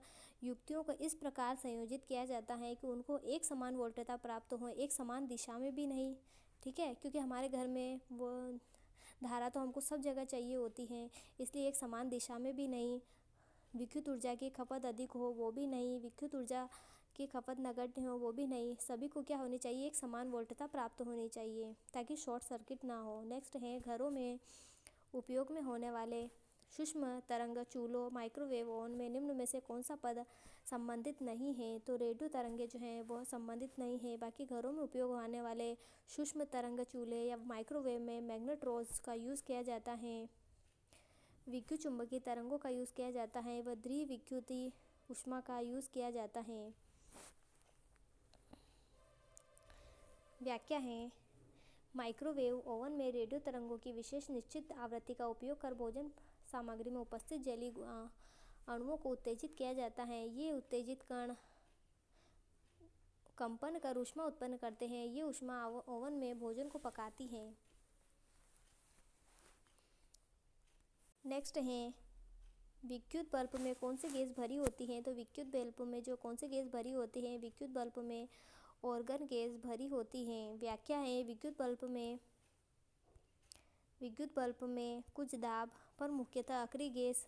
युक्तियों को इस प्रकार संयोजित किया जाता है कि उनको एक समान वोल्टता प्राप्त हो, एक समान दिशा में भी नहीं। ठीक है, क्योंकि हमारे घर में वो धारा तो हमको सब जगह चाहिए होती है, इसलिए एक समान दिशा में भी नहीं, विद्युत ऊर्जा की खपत अधिक हो वो भी नहीं, विद्युत ऊर्जा की खपत नगण्य हो वो भी नहीं। सभी को क्या होनी चाहिए? एक समान वोल्टता प्राप्त होनी चाहिए ताकि शॉर्ट सर्किट ना हो। नेक्स्ट है घरों में उपयोग में होने वाले सूक्ष्म तरंग चूल्हों, माइक्रोवेव ओवन में निम्न में से कौन सा पद संबंधित नहीं है? तो रेडियो तरंगे जो हैं वह संबंधित नहीं है। बाकी घरों में उपयोग होने वाले सूक्ष्म तरंग चूल्हे या माइक्रोवेव में मैग्नेट्रॉन्स का यूज़ किया जाता है, विद्युत चुम्बकीय तरंगों का यूज़ किया जाता है व द्विविद्युतीय ऊष्मा का यूज़ किया जाता है। व्याख्या है माइक्रोवेव ओवन में रेडियो तरंगों की विशेष निश्चित आवृत्ति का उपयोग कर भोजन सामग्री में उपस्थित जलीय अणुओं को उत्तेजित किया जाता है। ये उत्तेजित कण कंपन कर ऊष्मा उत्पन्न करते हैं। ये ऊष्मा ओवन में भोजन को पकाती है। नेक्स्ट है विद्युत बल्ब में कौन सी गैस भरी होती है? तो विद्युत बल्ब में जो कौन सी गैस भरी होती है? विद्युत बल्ब में ऑर्गन गैस भरी होती है। व्याख्या है विद्युत बल्ब में कुछ दाब पर मुख्यतः अक्रिय गैस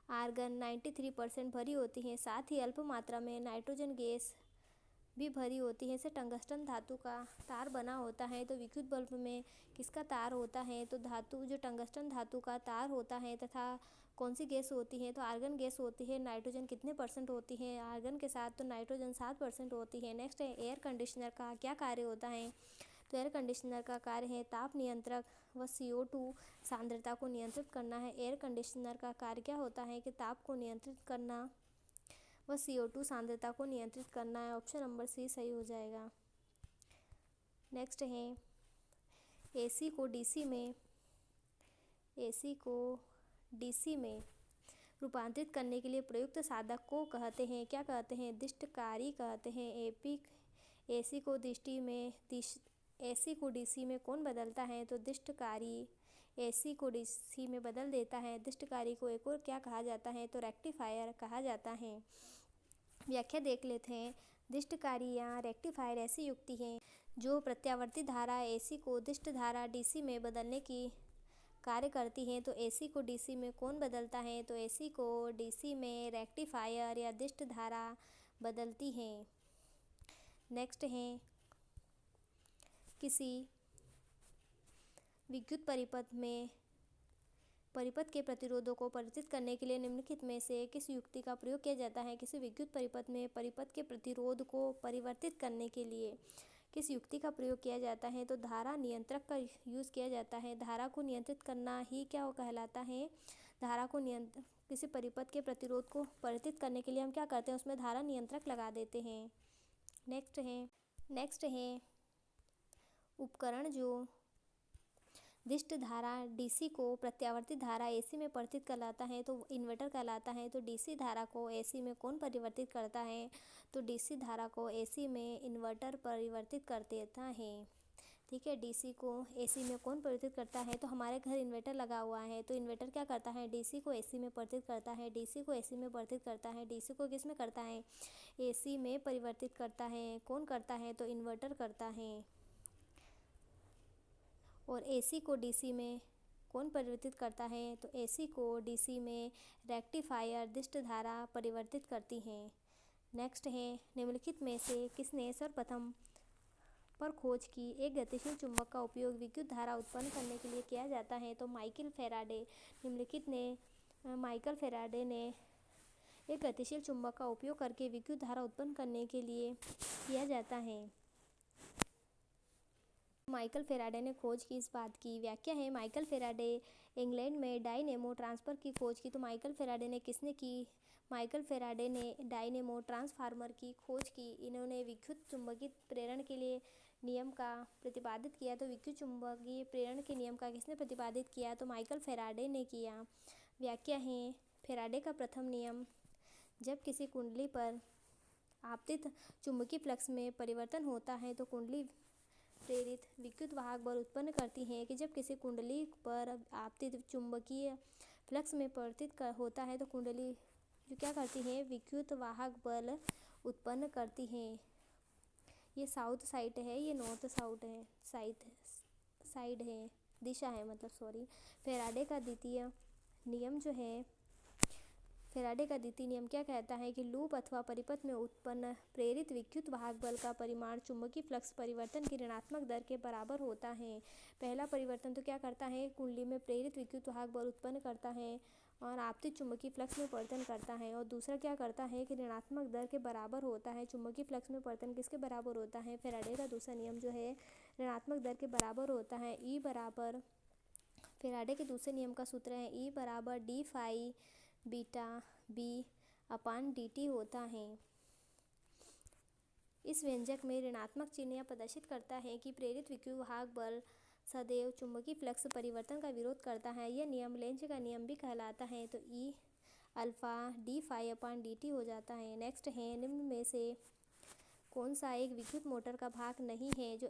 आर्गन 93% भरी होती है। साथ ही अल्प मात्रा में नाइट्रोजन गैस भी भरी होती है। इससे टंगस्टन धातु का तार बना होता है। तो विद्युत बल्ब में किसका तार होता है? तो धातु जो टंगस्टन धातु का तार होता है। तथा कौन सी गैस होती है? तो आर्गन गैस होती है। नाइट्रोजन कितने % होती है आर्गन के साथ? तो नाइट्रोजन 7% होती है। नेक्स्ट है एयर कंडीशनर का क्या कार्य होता है? तो एयर कंडीशनर का कार्य है ताप नियंत्रक व CO2 सांद्रता को नियंत्रित करना है। एयर कंडीशनर का कार्य क्या होता है कि ताप को नियंत्रित करना व CO2 सांद्रता को नियंत्रित करना है। ऑप्शन नंबर सी सही हो जाएगा। नेक्स्ट है एसी को डीसी में रूपांतरित करने के लिए प्रयुक्त साधक को कहते हैं, क्या कहते हैं? दिष्टकारी कहते हैं। एसी को डीसी में कौन बदलता है? तो दिष्टकारी एसी को डीसी में बदल देता है। दिष्टकारी को एक और क्या कहा जाता है? तो रेक्टिफायर कहा जाता है। व्याख्या देख लेते हैं। दिष्टकारी या रेक्टिफायर ऐसी युक्ति है जो प्रत्यावर्ती धारा एसी को दिष्ट धारा डीसी में बदलने की कार्य करती हैं। तो एसी को डीसी में कौन बदलता है? तो एसी को डीसी में रेक्टिफायर या दिष्ट धारा बदलती है। नेक्स्ट है किसी विद्युत परिपथ के प्रतिरोधों को परिवर्तित करने के लिए निम्नलिखित में से किस युक्ति का प्रयोग किया जाता है? किसी विद्युत परिपथ में परिपथ के प्रतिरोध को परिवर्तित करने के लिए किस युक्ति का प्रयोग किया जाता है? तो धारा नियंत्रक का यूज़ किया जाता है। धारा को नियंत्रित करना ही क्या कहलाता है? धारा को किसी परिपथ के प्रतिरोध को परिवर्तित करने के लिए हम क्या करते हैं? उसमें धारा नियंत्रक लगा देते हैं। नेक्स्ट है उपकरण जो दिष्ट धारा डीसी को प्रत्यावर्ती धारा एसी में परिवर्तित कराता है तो इन्वर्टर कहलाता है। तो डीसी धारा को एसी में कौन परिवर्तित करता है? तो डीसी धारा को एसी में इन्वर्टर परिवर्तित कर देता है। ठीक है, डीसी को एसी में कौन परिवर्तित करता है? तो हमारे घर इन्वर्टर लगा हुआ है। तो इन्वर्टर क्या करता है? डीसी को एसी में परिवर्तित करता है। डीसी को एसी में परिवर्तित करता है। डीसी को किस में करता है? एसी में परिवर्तित करता है। कौन करता है? तो इन्वर्टर करता है। और एसी को डीसी में कौन परिवर्तित करता है? तो एसी को डीसी में रेक्टिफायर दिष्ट धारा परिवर्तित करती हैं। नेक्स्ट है निम्नलिखित में से किसने सर्वप्रथम पर खोज की? एक गतिशील चुंबक का उपयोग विद्युत धारा उत्पन्न करने के लिए किया जाता है। तो माइकल फैराडे ने एक गतिशील चुंबक का उपयोग करके विद्युत धारा उत्पन्न करने के लिए किया जाता है। माइकल फैराडे ने खोज की इस बात की। व्याख्या है माइकल फैराडे इंग्लैंड में डायनेमो ट्रांसफर की खोज की। तो माइकल फैराडे ने किसने की? माइकल फैराडे ने डायनेमो ट्रांसफार्मर की खोज की। इन्होंने विद्युत चुम्बकीय प्रेरण के लिए नियम का प्रतिपादित किया। तो विद्युत चुम्बकीय प्रेरण के नियम का किसने प्रतिपादित किया? तो माइकल फैराडे ने किया। व्याख्या है फैराडे का प्रथम नियम, जब किसी कुंडली पर आपतित चुंबकीय फ्लक्स में परिवर्तन होता है तो कुंडली प्रेरित विद्युत वाहक बल उत्पन्न करती है कि जब किसी कुंडली पर आपतित चुंबकीय फ्लक्स में परिवर्तित होता है तो कुंडली जो क्या करती है? विद्युत वाहक बल उत्पन्न करती है। ये साउथ साइड है, ये नॉर्थ साउथ है, साइड है, दिशा है मतलब, सॉरी। फैराडे का द्वितीय नियम क्या कहता है? कि लूप अथवा परिपथ में उत्पन्न प्रेरित विद्युत वाहक बल का परिमाण चुंबकीय फ्लक्स परिवर्तन की ऋणात्मक दर के बराबर होता है। पहला परिवर्तन तो क्या करता है? कुंडली में प्रेरित विद्युत वाहक बल उत्पन्न करता है और आपतित चुंबकीय फ्लक्स में परिवर्तन करता है। और दूसरा क्या करता है? कि ऋणात्मक दर के बराबर होता है। चुंबकीय फ्लक्स में परिवर्तन किसके बराबर होता है? फैराडे का दूसरा नियम जो है ऋणात्मक दर के बराबर होता है। फैराडे के दूसरे नियम का सूत्र है E बराबर डी फाई बीटा बी अपान dt होता है। इस व्यंजक में ऋणात्मक चिन्ह यह प्रदर्शित करता है कि प्रेरित विद्युत वाहक बल सदैव चुंबकीय फ्लक्स परिवर्तन का विरोध करता है। यह नियम लेंज का नियम भी कहलाता है। तो E अल्फा डी फाई अपान dt हो जाता है। नेक्स्ट है निम्न में से कौन सा एक विद्युत मोटर का भाग नहीं है जो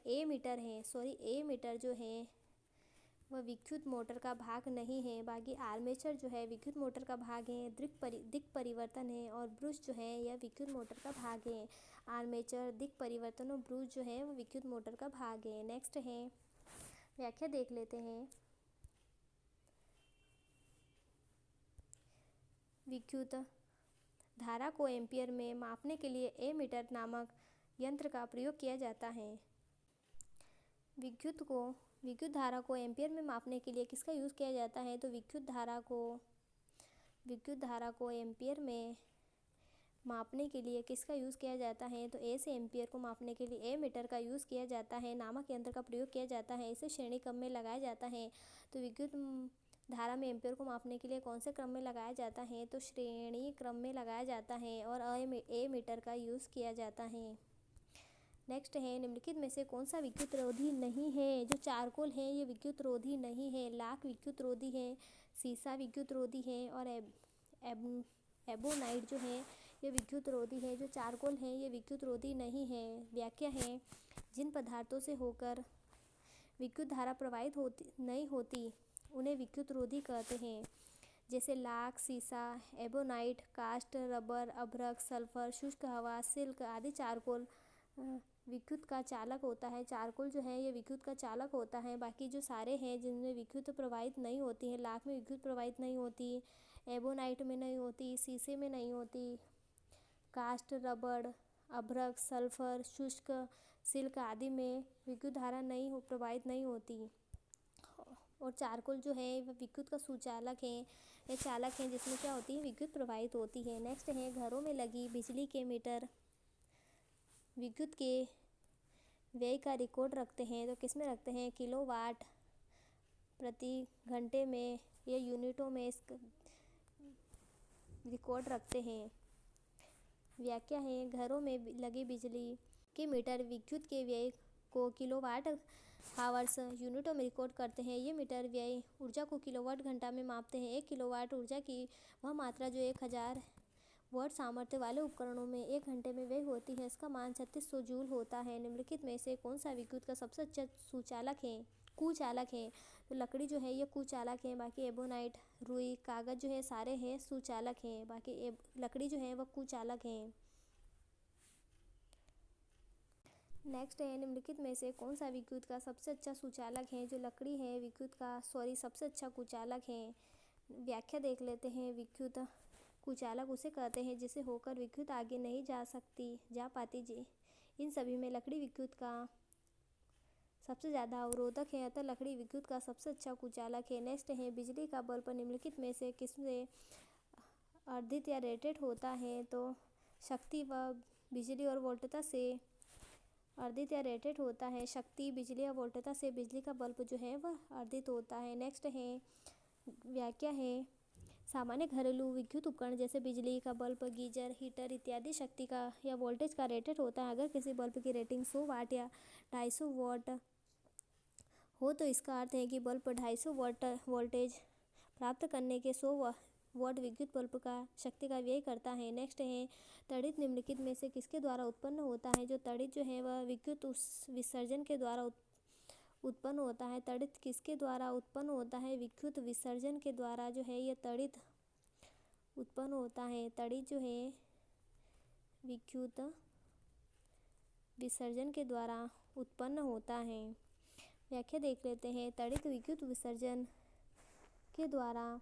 ए मीटर जो है वह विद्युत मोटर का भाग नहीं है। बाकी आर्मेचर जो है विद्युत मोटर का भाग है। दिक् परिवर्तन है और ब्रूश जो है यह विद्युत मोटर का भाग है। आर्मेचर, दिक् परिवर्तन और ब्रूश जो है वो विद्युत मोटर का भाग है। नेक्स्ट है व्याख्या देख लेते हैं। विद्युत धारा को एम्पियर में मापने के लिए एमीटर नामक यंत्र का प्रयोग किया जाता है। विद्युत धारा को एम्पियर में मापने के लिए किसका यूज़ किया जाता है? तो विद्युत धारा को एम्पियर में मापने के लिए किसका यूज़ किया जाता है? तो ए से एम्पियर को मापने के लिए एमीटर का यूज़ किया जाता है, नामक यंत्र का प्रयोग किया जाता है। इसे श्रेणी क्रम में लगाया जाता है। तो विद्युत धारा में एम्पियर को मापने के लिए कौन से क्रम में लगाया जाता है? तो श्रेणी क्रम में लगाया जाता है और एमीटर का यूज़ किया जाता है। नेक्स्ट है, निम्नलिखित में से कौन सा विद्युत रोधी नहीं है? जो चारकोल है ये विद्युत रोधी नहीं है। लाख विद्युत रोधी है, सीसा विद्युत रोधी है और एबोनाइट जो है ये विद्युत रोधी है। जो चारकोल है ये विद्युत रोधी नहीं है। व्याख्या है, जिन पदार्थों से होकर विद्युत धारा प्रवाहित नहीं होती उन्हें विद्युत रोधी कहते हैं। जैसे लाख, सीसा, एबोनाइट, कास्ट, रबर, अभ्रक, सल्फर, शुष्क हवा, सिल्क आदि। चारकोल विद्युत का चालक होता है। चारकोल जो है ये विद्युत का चालक होता है। बाकी जो सारे हैं जिनमें विद्युत प्रवाहित नहीं होती है, लाख में विद्युत प्रवाहित नहीं होती, एबोनाइट में नहीं होती, शीशे में नहीं होती, कास्ट, रबड़, अभ्रक, सल्फर, शुष्क, सिल्क आदि में विद्युत धारा प्रवाहित नहीं होती। और चारकोल जो है वह विद्युत का सुचालक है, ये चालक है जिसमें क्या होती है? विद्युत प्रवाहित होती है। नेक्स्ट है, घरों में लगी बिजली के मीटर विद्युत के व्यय का रिकॉर्ड रखते हैं। तो किस में रखते हैं? किलोवाट प्रति घंटे में या यूनिटों में इसका रिकॉर्ड रखते हैं। व्याख्या है, घरों में लगे बिजली के मीटर विद्युत के व्यय को किलोवाट हावर्स यूनिटों में रिकॉर्ड करते हैं। ये मीटर व्यय ऊर्जा को किलोवाट घंटा में मापते हैं। 1 किलोवाट ऊर्जा की वह मात्रा जो 1000 वाट सामर्थ्य वाले उपकरणों में 1 घंटे में व्यय होती है। इसका मान 3600 जूल होता है। निम्नलिखित में से कौन सा विद्युत का सबसे अच्छा कुचालक है? तो लकड़ी जो है ये कुचालक है। बाकी एबोनाइट, रुई, कागज जो है सारे हैं सुचालक हैं। बाकी लकड़ी जो है वह कुचालक है। नेक्स्ट है, निम्नलिखित में से कौन सा विद्युत का सबसे अच्छा सुचालक है? जो लकड़ी है विद्युत का सबसे अच्छा कुचालक है। व्याख्या देख लेते हैं। विद्युत कुचालक उसे कहते हैं जिसे होकर विद्युत आगे नहीं जा पाती जी। इन सभी में लकड़ी विद्युत का सबसे ज़्यादा अवरोधक है, अतः लकड़ी विद्युत का सबसे अच्छा कुचालक है। नेक्स्ट है, बिजली का बल्ब निम्नलिखित में से किससे अर्धित या रेटेड होता है? तो शक्ति व बिजली और वोल्टता से अर्धित या रेटेड होता है। शक्ति, बिजली या वोल्टता से बिजली का बल्ब जो है वह अर्धित होता है। नेक्स्ट है, व्याख्या है, सामान्य घरेलू विद्युत उपकरण जैसे बिजली का बल्ब, गीजर, हीटर इत्यादि शक्ति का या वोल्टेज का रेटेड होता है। अगर किसी बल्ब की रेटिंग 100 वाट या 250 वाट हो तो इसका अर्थ है कि बल्ब 250 वाट वोल्टेज प्राप्त करने के 100 वाट विद्युत बल्ब का शक्ति का व्यय करता है। नेक्स्ट है, तड़ित निम्नलिखित में से किसके द्वारा उत्पन्न होता है? जो तड़ित जो है वह विद्युत विसर्जन के द्वारा उत्पन्न होता है। तड़ित किसके द्वारा उत्पन्न होता है? विद्युत विसर्जन के द्वारा जो है ये तड़ित उत्पन्न होता है। तड़ित जो है विद्युत विसर्जन के द्वारा उत्पन्न होता है। व्याख्या देख लेते हैं। तड़ित विद्युत विसर्जन के द्वारा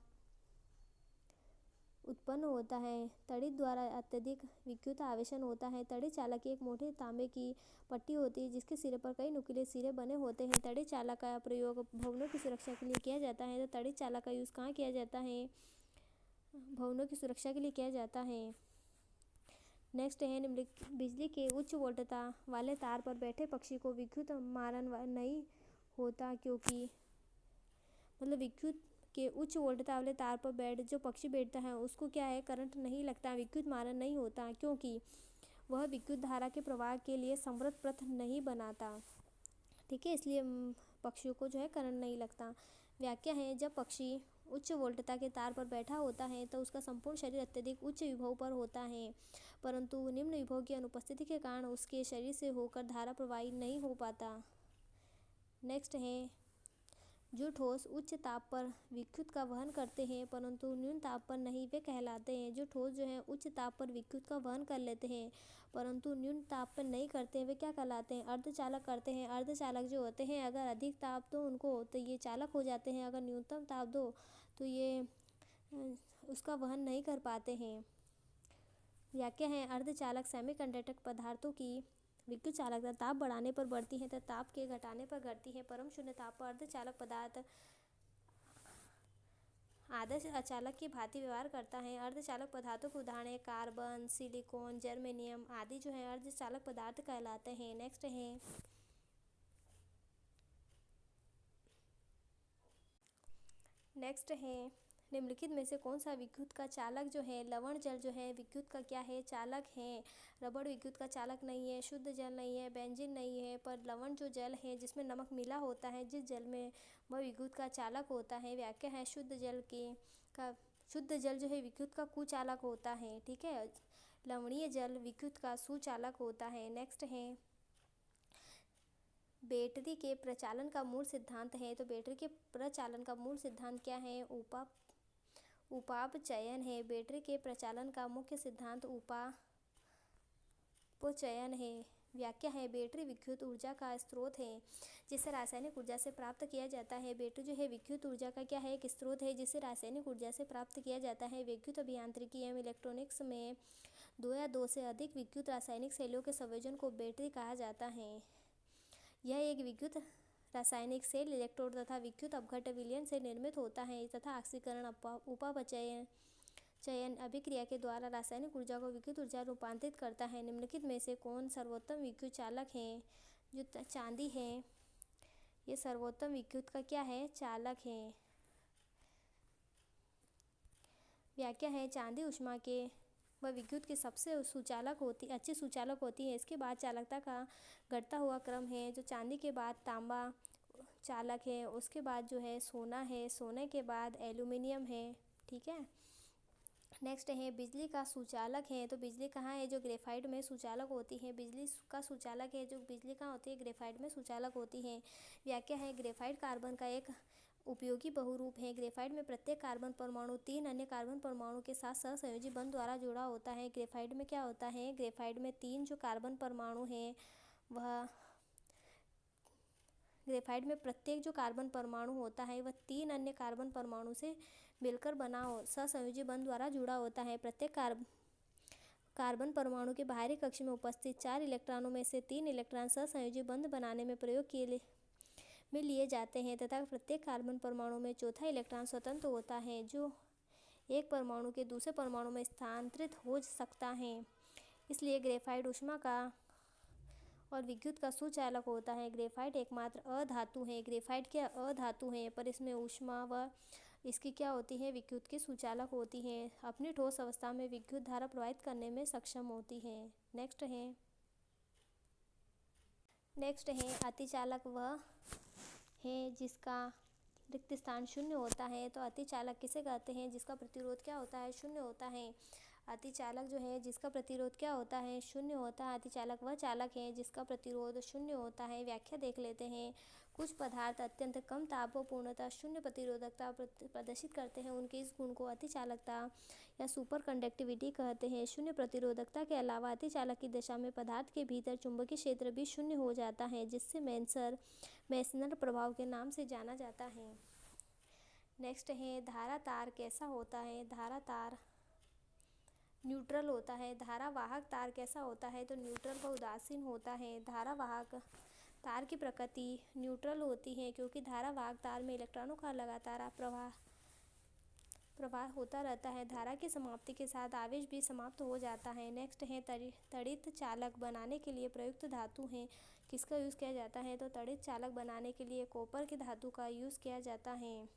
उत्पन्न होता है। तड़ित द्वारा अत्यधिक विद्युत आवेशन होता है। तड़ित चालक एक मोटे तांबे की पट्टी होती है जिसके सिरे पर कई नुकीले सिरे बने होते हैं। तड़ित चालक का प्रयोग भवनों की सुरक्षा के लिए किया जाता है। तो तड़ित चालक का यूज़ कहाँ किया जाता है? भवनों की सुरक्षा के लिए किया जाता है। नेक्स्ट है, बिजली के उच्च वोल्टता वाले तार पर बैठे पक्षी को विद्युत मारन नहीं होता, क्योंकि विद्युत के उच्च वोल्टता वाले तार पर जो पक्षी बैठता है उसको क्या है? करंट नहीं लगता, विद्युत मारन नहीं होता, क्योंकि वह विद्युत धारा के प्रवाह के लिए समृद्ध पथ नहीं बनाता। ठीक है, इसलिए पक्षियों को जो है करंट नहीं लगता। व्याख्या है, जब पक्षी उच्च वोल्टता के तार पर बैठा होता है तो उसका संपूर्ण शरीर अत्यधिक उच्च विभव पर होता है, परंतु निम्न विभव की अनुपस्थिति के कारण उसके शरीर से होकर धारा प्रवाहित नहीं हो पाता। नेक्स्ट है, जो ठोस उच्च ताप पर विद्युत का वहन करते हैं परंतु न्यून ताप पर नहीं, वे कहलाते हैं। जो ठोस जो है उच्च ताप पर विद्युत का वहन कर लेते हैं परंतु न्यून ताप पर नहीं करते हैं, वे क्या कहलाते हैं? अर्धचालक करते हैं। अर्धचालक जो होते हैं अगर अधिक ताप दो उनको तो ये चालक हो जाते हैं, अगर न्यूनतम ताप दो तो ये उसका वहन नहीं कर पाते हैं। व्याख्या है अर्धचालक सेमीकंडक्टर पदार्थों की विद्युत चालकता ताप बढ़ाने पर बढ़ती है तथा ताप के घटाने पर घटती है। परम शून्य ताप पर अर्धचालक पदार्थ आदर्श अचालक की भांति व्यवहार करता है। अर्धचालक पदार्थों के उदाहरण कार्बन, सिलिकॉन, जर्मेनियम आदि जो है अर्धचालक पदार्थ कहलाते हैं। नेक्स्ट है निम्नलिखित में से कौन सा विद्युत का चालक जो है लवण जल जो है विद्युत का क्या है चालक है। रबड़ विद्युत का चालक नहीं है, शुद्ध जल नहीं है, बेंजीन नहीं है, पर लवण जो जल है जिसमें नमक मिला होता है जिस जल में वह विद्युत का चालक होता है। व्याख्या है शुद्ध जल जो है विद्युत का कुचालक होता है। ठीक है, लवणीय जल विद्युत का सुचालक होता है। नेक्स्ट है बैटरी के प्रचालन का मूल सिद्धांत है। तो बैटरी के प्रचालन का मूल सिद्धांत क्या है? उपापचयन है। बैटरी के प्रचालन का मुख्य सिद्धांत उपापचयन है। व्याख्या है बैटरी विद्युत ऊर्जा का स्रोत है जिसे रासायनिक ऊर्जा से प्राप्त किया जाता है। बैटरी जो है विद्युत ऊर्जा का क्या है? एक स्रोत है जिसे रासायनिक ऊर्जा से प्राप्त किया जाता है। विद्युत अभियांत्रिकी एवं इलेक्ट्रॉनिक्स में दो या दो से अधिक विद्युत रासायनिक सेलों के संयोजन को बैटरी कहा जाता है। यह एक विद्युत रासायनिक सेल इलेक्ट्रोड तथा विद्युत अपघट्ट विलयन से निर्मित होता है तथा ऑक्सीकरण उपापचयन अभिक्रिया के द्वारा रासायनिक ऊर्जा को विद्युत ऊर्जा रूपांतरित करता है। निम्नलिखित में से कौन सर्वोत्तम विद्युत चालक है? जो चांदी है ये सर्वोत्तम विद्युत का क्या है? चालक है। व्याख्या है चांदी ऊष्मा के वह विद्युत की सबसे अच्छी सुचालक होती है। इसके बाद चालकता का घटता हुआ क्रम है। जो चांदी के बाद तांबा चालक है, उसके बाद जो है सोना है, सोने के बाद एल्यूमिनियम है। ठीक है, नेक्स्ट है बिजली का सुचालक है। तो बिजली कहाँ है? जो ग्रेफाइट में सुचालक होती है। बिजली का सुचालक है जो बिजली कहाँ होती है? ग्रेफाइट में सुचालक होती है। व्याख्या है ग्रेफाइट कार्बन का एक उपयोगी बहुरूप है। ग्रेफाइट में प्रत्येक कार्बन परमाणु 3 अन्य कार्बन परमाणु के साथ सहसंयोजी बंध द्वारा जुड़ा होता है। ग्रेफाइट में क्या होता है? ग्रेफाइट में 3 जो कार्बन परमाणु हैं वह ग्रेफाइट में प्रत्येक जो कार्बन परमाणु होता है वह 3 अन्य कार्बन परमाणु से मिलकर बना हो सहसंयोजी बंध द्वारा जुड़ा होता है। प्रत्येक कार्बन परमाणु के बाहरी कक्ष में उपस्थित 4 इलेक्ट्रॉनों में से 3 इलेक्ट्रॉन सहसंयोजी बंध बनाने में प्रयोग में लिए जाते हैं तथा प्रत्येक कार्बन परमाणु में चौथा इलेक्ट्रॉन स्वतंत्र होता है जो एक परमाणु के दूसरे परमाणु में स्थानांतरित हो सकता है। इसलिए ग्रेफाइट ऊष्मा का और विद्युत का सुचालक होता है। ग्रेफाइट एकमात्र अधातु है। ग्रेफाइट क्या अधातु है पर इसमें ऊष्मा व इसकी क्या होती है? विद्युत की सुचालक होती है। अपनी ठोस अवस्था में विद्युत धारा प्रवाहित करने में सक्षम होती है। नेक्स्ट है अतिचालक वह है जिसका रिक्त स्थान शून्य होता है। तो अतिचालक किसे कहते हैं? जिसका प्रतिरोध क्या होता है? शून्य होता है। अतिचालक जो है जिसका प्रतिरोध क्या होता है? शून्य होता है। अतिचालक वह चालक है जिसका प्रतिरोध शून्य होता है। व्याख्या देख लेते हैं। कुछ पदार्थ अत्यंत कम ताप व पूर्णतः शून्य प्रतिरोधकता प्रदर्शित करते हैं। उनके इस गुण को अतिचालकता या सुपर कंडक्टिविटी कहते हैं। शून्य प्रतिरोधकता के अलावा अतिचालक की दशा में पदार्थ के भीतर चुंबकीय क्षेत्र भी शून्य हो जाता है जिससे मेसनर प्रभाव के नाम से जाना जाता है। नेक्स्ट है धारा तार कैसा होता है? धारा तार न्यूट्रल होता है। धारावाहक तार कैसा होता है? तो न्यूट्रल व उदासीन होता है। धारावाहक तार की प्रकृति न्यूट्रल होती है क्योंकि धारावाहक तार में इलेक्ट्रॉनों का लगातार प्रवाह होता रहता है। धारा की समाप्ति के साथ आवेश भी समाप्त हो जाता है। नेक्स्ट है तड़ित चालक बनाने के लिए प्रयुक्त धातु है। किसका यूज़ किया जाता है? तो तड़ित चालक बनाने के लिए कॉपर की धातु का यूज़ किया जाता है।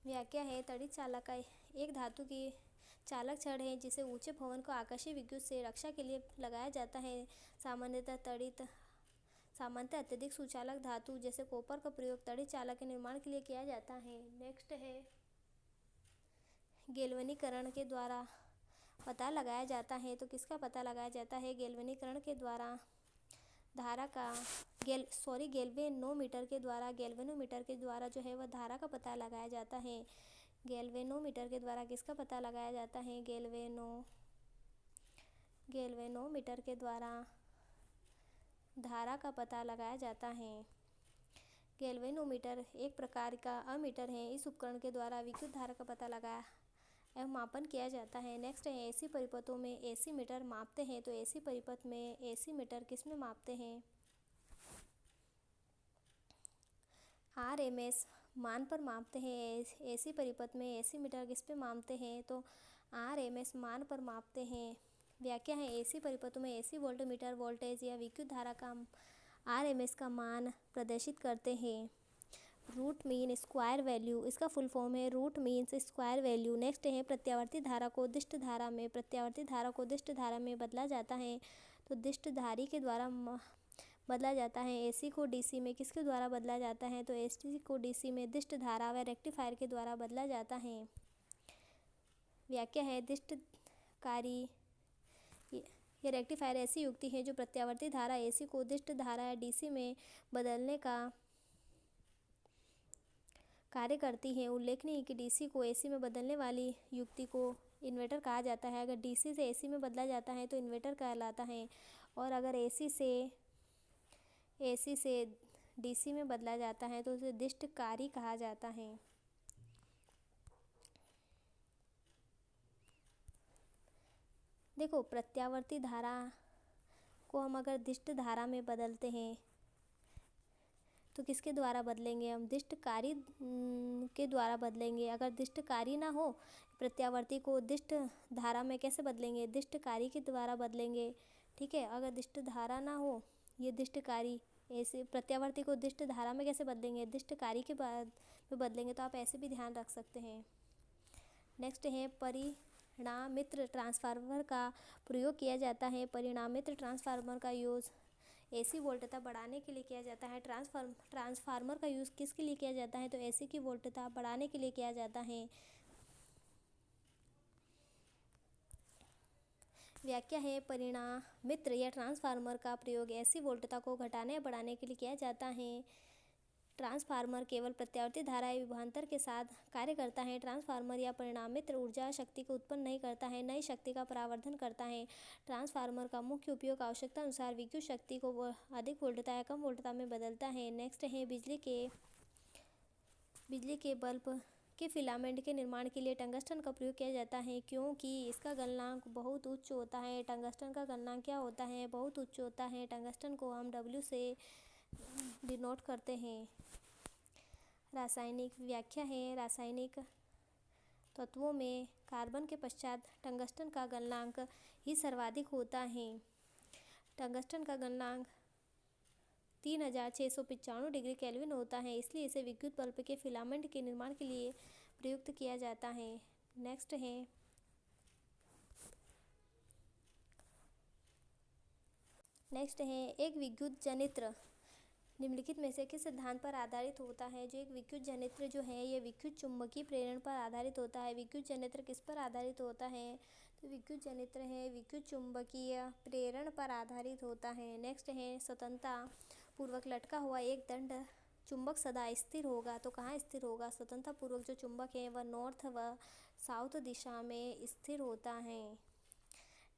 व्याख्या है तड़ित चालक का एक धातु की चालक छड़ है जिसे ऊंचे भवन को आकाशीय विद्युत से रक्षा के लिए लगाया जाता है। सामान्यतः अत्यधिक सुचालक धातु जैसे कॉपर का प्रयोग तड़ित चालक के निर्माण के लिए किया जाता है। नेक्स्ट है गैल्वेनीकरण के द्वारा पता लगाया जाता है। तो किसका पता लगाया जाता है? गैल्वेनीकरण के द्वारा धारा का गैल्वेनोमीटर के द्वारा जो है वह धारा का पता लगाया जाता है। गैल्वेनोमीटर के द्वारा किसका पता लगाया जाता है? गैल्वेनोमीटर के द्वारा धारा का पता लगाया जाता है। गैल्वेनोमीटर एक प्रकार का अमीटर है। इस उपकरण के द्वारा विद्युत धारा का पता लगाया एवं मापन किया जाता है। नेक्स्ट है एसी परिपथों में एसी मीटर मापते हैं। तो एसी परिपथ में एसी मीटर किस में मापते हैं? आरएमएस मान पर मापते हैं। एसी परिपथ में एसी मीटर किस पे मापते हैं? तो आरएमएस मान पर मापते हैं। व्याख्या है एसी परिपथों में एसी वोल्टमीटर वोल्टेज या विद्युत धारा का आरएमएस का मान प्रदर्शित करते हैं। रूट मीन स्क्वायर वैल्यू, इसका फुल फॉर्म है root means square value. Next है प्रत्यावर्ती धारा को दिष्ट धारा में, प्रत्यावर्ती धारा को दिष्ट धारा में बदला जाता है। तो दिष्ट धारी के द्वारा बदला जाता है। एसी को डीसी में किसके द्वारा बदला जाता है? तो एसी को डीसी में दिष्ट धारा व रेक्टिफायर के द्वारा बदला जाता है। व्याख्या है दिष्टकारी ये रेक्टिफायर ऐसी युक्ति है जो प्रत्यावर्ती धारा एसी को दिष्ट धारा या डीसी में बदलने का कार्य करती है। उल्लेखनीय है कि डीसी को एसी में बदलने वाली युक्ति को इन्वर्टर कहा जाता है। अगर डीसी से एसी में बदला जाता है तो इन्वर्टर कहलाता है, और अगर एसी से डीसी में बदला जाता है तो उसे दिष्टकारी कहा जाता है। देखो, प्रत्यावर्ती धारा को हम अगर दिष्ट धारा में बदलते हैं तो किसके द्वारा बदलेंगे? हम दिष्टकारी के द्वारा बदलेंगे। अगर दिष्टकारी ना हो, प्रत्यावर्ती को दिष्ट धारा में कैसे बदलेंगे? दिष्टकारी के द्वारा बदलेंगे। ठीक है, अगर दिष्ट धारा ना हो, ये दिष्टकारी, ऐसे प्रत्यावर्ती को दिष्ट धारा में कैसे बदलेंगे? दिष्टकारी के बाद में बदलेंगे। तो आप ऐसे भी ध्यान रख सकते हैं। नेक्स्ट है परिणामित्र ट्रांसफार्मर का प्रयोग किया जाता है। परिणामित्र ट्रांसफार्मर का यूज़ एसी वोल्टता बढ़ाने के लिए किया जाता है। ट्रांसफार्मर का यूज़ किसके लिए किया जाता है? तो एसी की वोल्टता बढ़ाने के लिए किया जाता है। व्याख्या है परिणामित्र या ट्रांसफार्मर का प्रयोग एसी वोल्टता को घटाने या बढ़ाने के लिए किया जाता है। ट्रांसफार्मर केवल प्रत्यावर्ती धारा या विभवांतर के साथ कार्य करता है। ट्रांसफार्मर या परिणामित्र ऊर्जा शक्ति को उत्पन्न नहीं करता है, नई शक्ति का परावर्तन करता है। ट्रांसफार्मर का मुख्य उपयोग आवश्यकता अनुसार विद्युत शक्ति को अधिक वोल्टता या कम वोल्टता में बदलता है। नेक्स्ट है बिजली के बल्ब के फिलामेंट के निर्माण के लिए टंगस्टन का प्रयोग किया जाता है, क्योंकि इसका गलनांक बहुत उच्च होता है। टंगस्टन का गलनांक क्या होता है? बहुत उच्च होता है। टंगस्टन को हम W से डिनोट करते हैं। रासायनिक व्याख्या है रासायनिक तत्वों में कार्बन के पश्चात टंगस्टन का गलनांक ही सर्वाधिक होता है। टंगस्टन का गलनांक 3695 डिग्री केल्विन होता है, इसलिए इसे विद्युत बल्ब के फिलामेंट के निर्माण के लिए प्रयुक्त किया जाता है। नेक्स्ट है एक विद्युत जनित्र निम्नलिखित में से किस सिद्धांत पर आधारित होता है? जो एक विद्युत जनित्र जो है ये विद्युत चुम्बकीय प्रेरण पर आधारित होता है। विद्युत जनित्र किस पर आधारित होता है? तो विद्युत जनित्र है विद्युत चुम्बकीय प्रेरण पर आधारित होता है। नेक्स्ट है स्वतंत्रता पूर्वक लटका हुआ एक दंड चुंबक सदा स्थिर होगा। तो कहाँ स्थिर होगा? स्वतंत्रता पूर्वक जो चुंबक है वह नॉर्थ व साउथ दिशा में स्थिर होता है।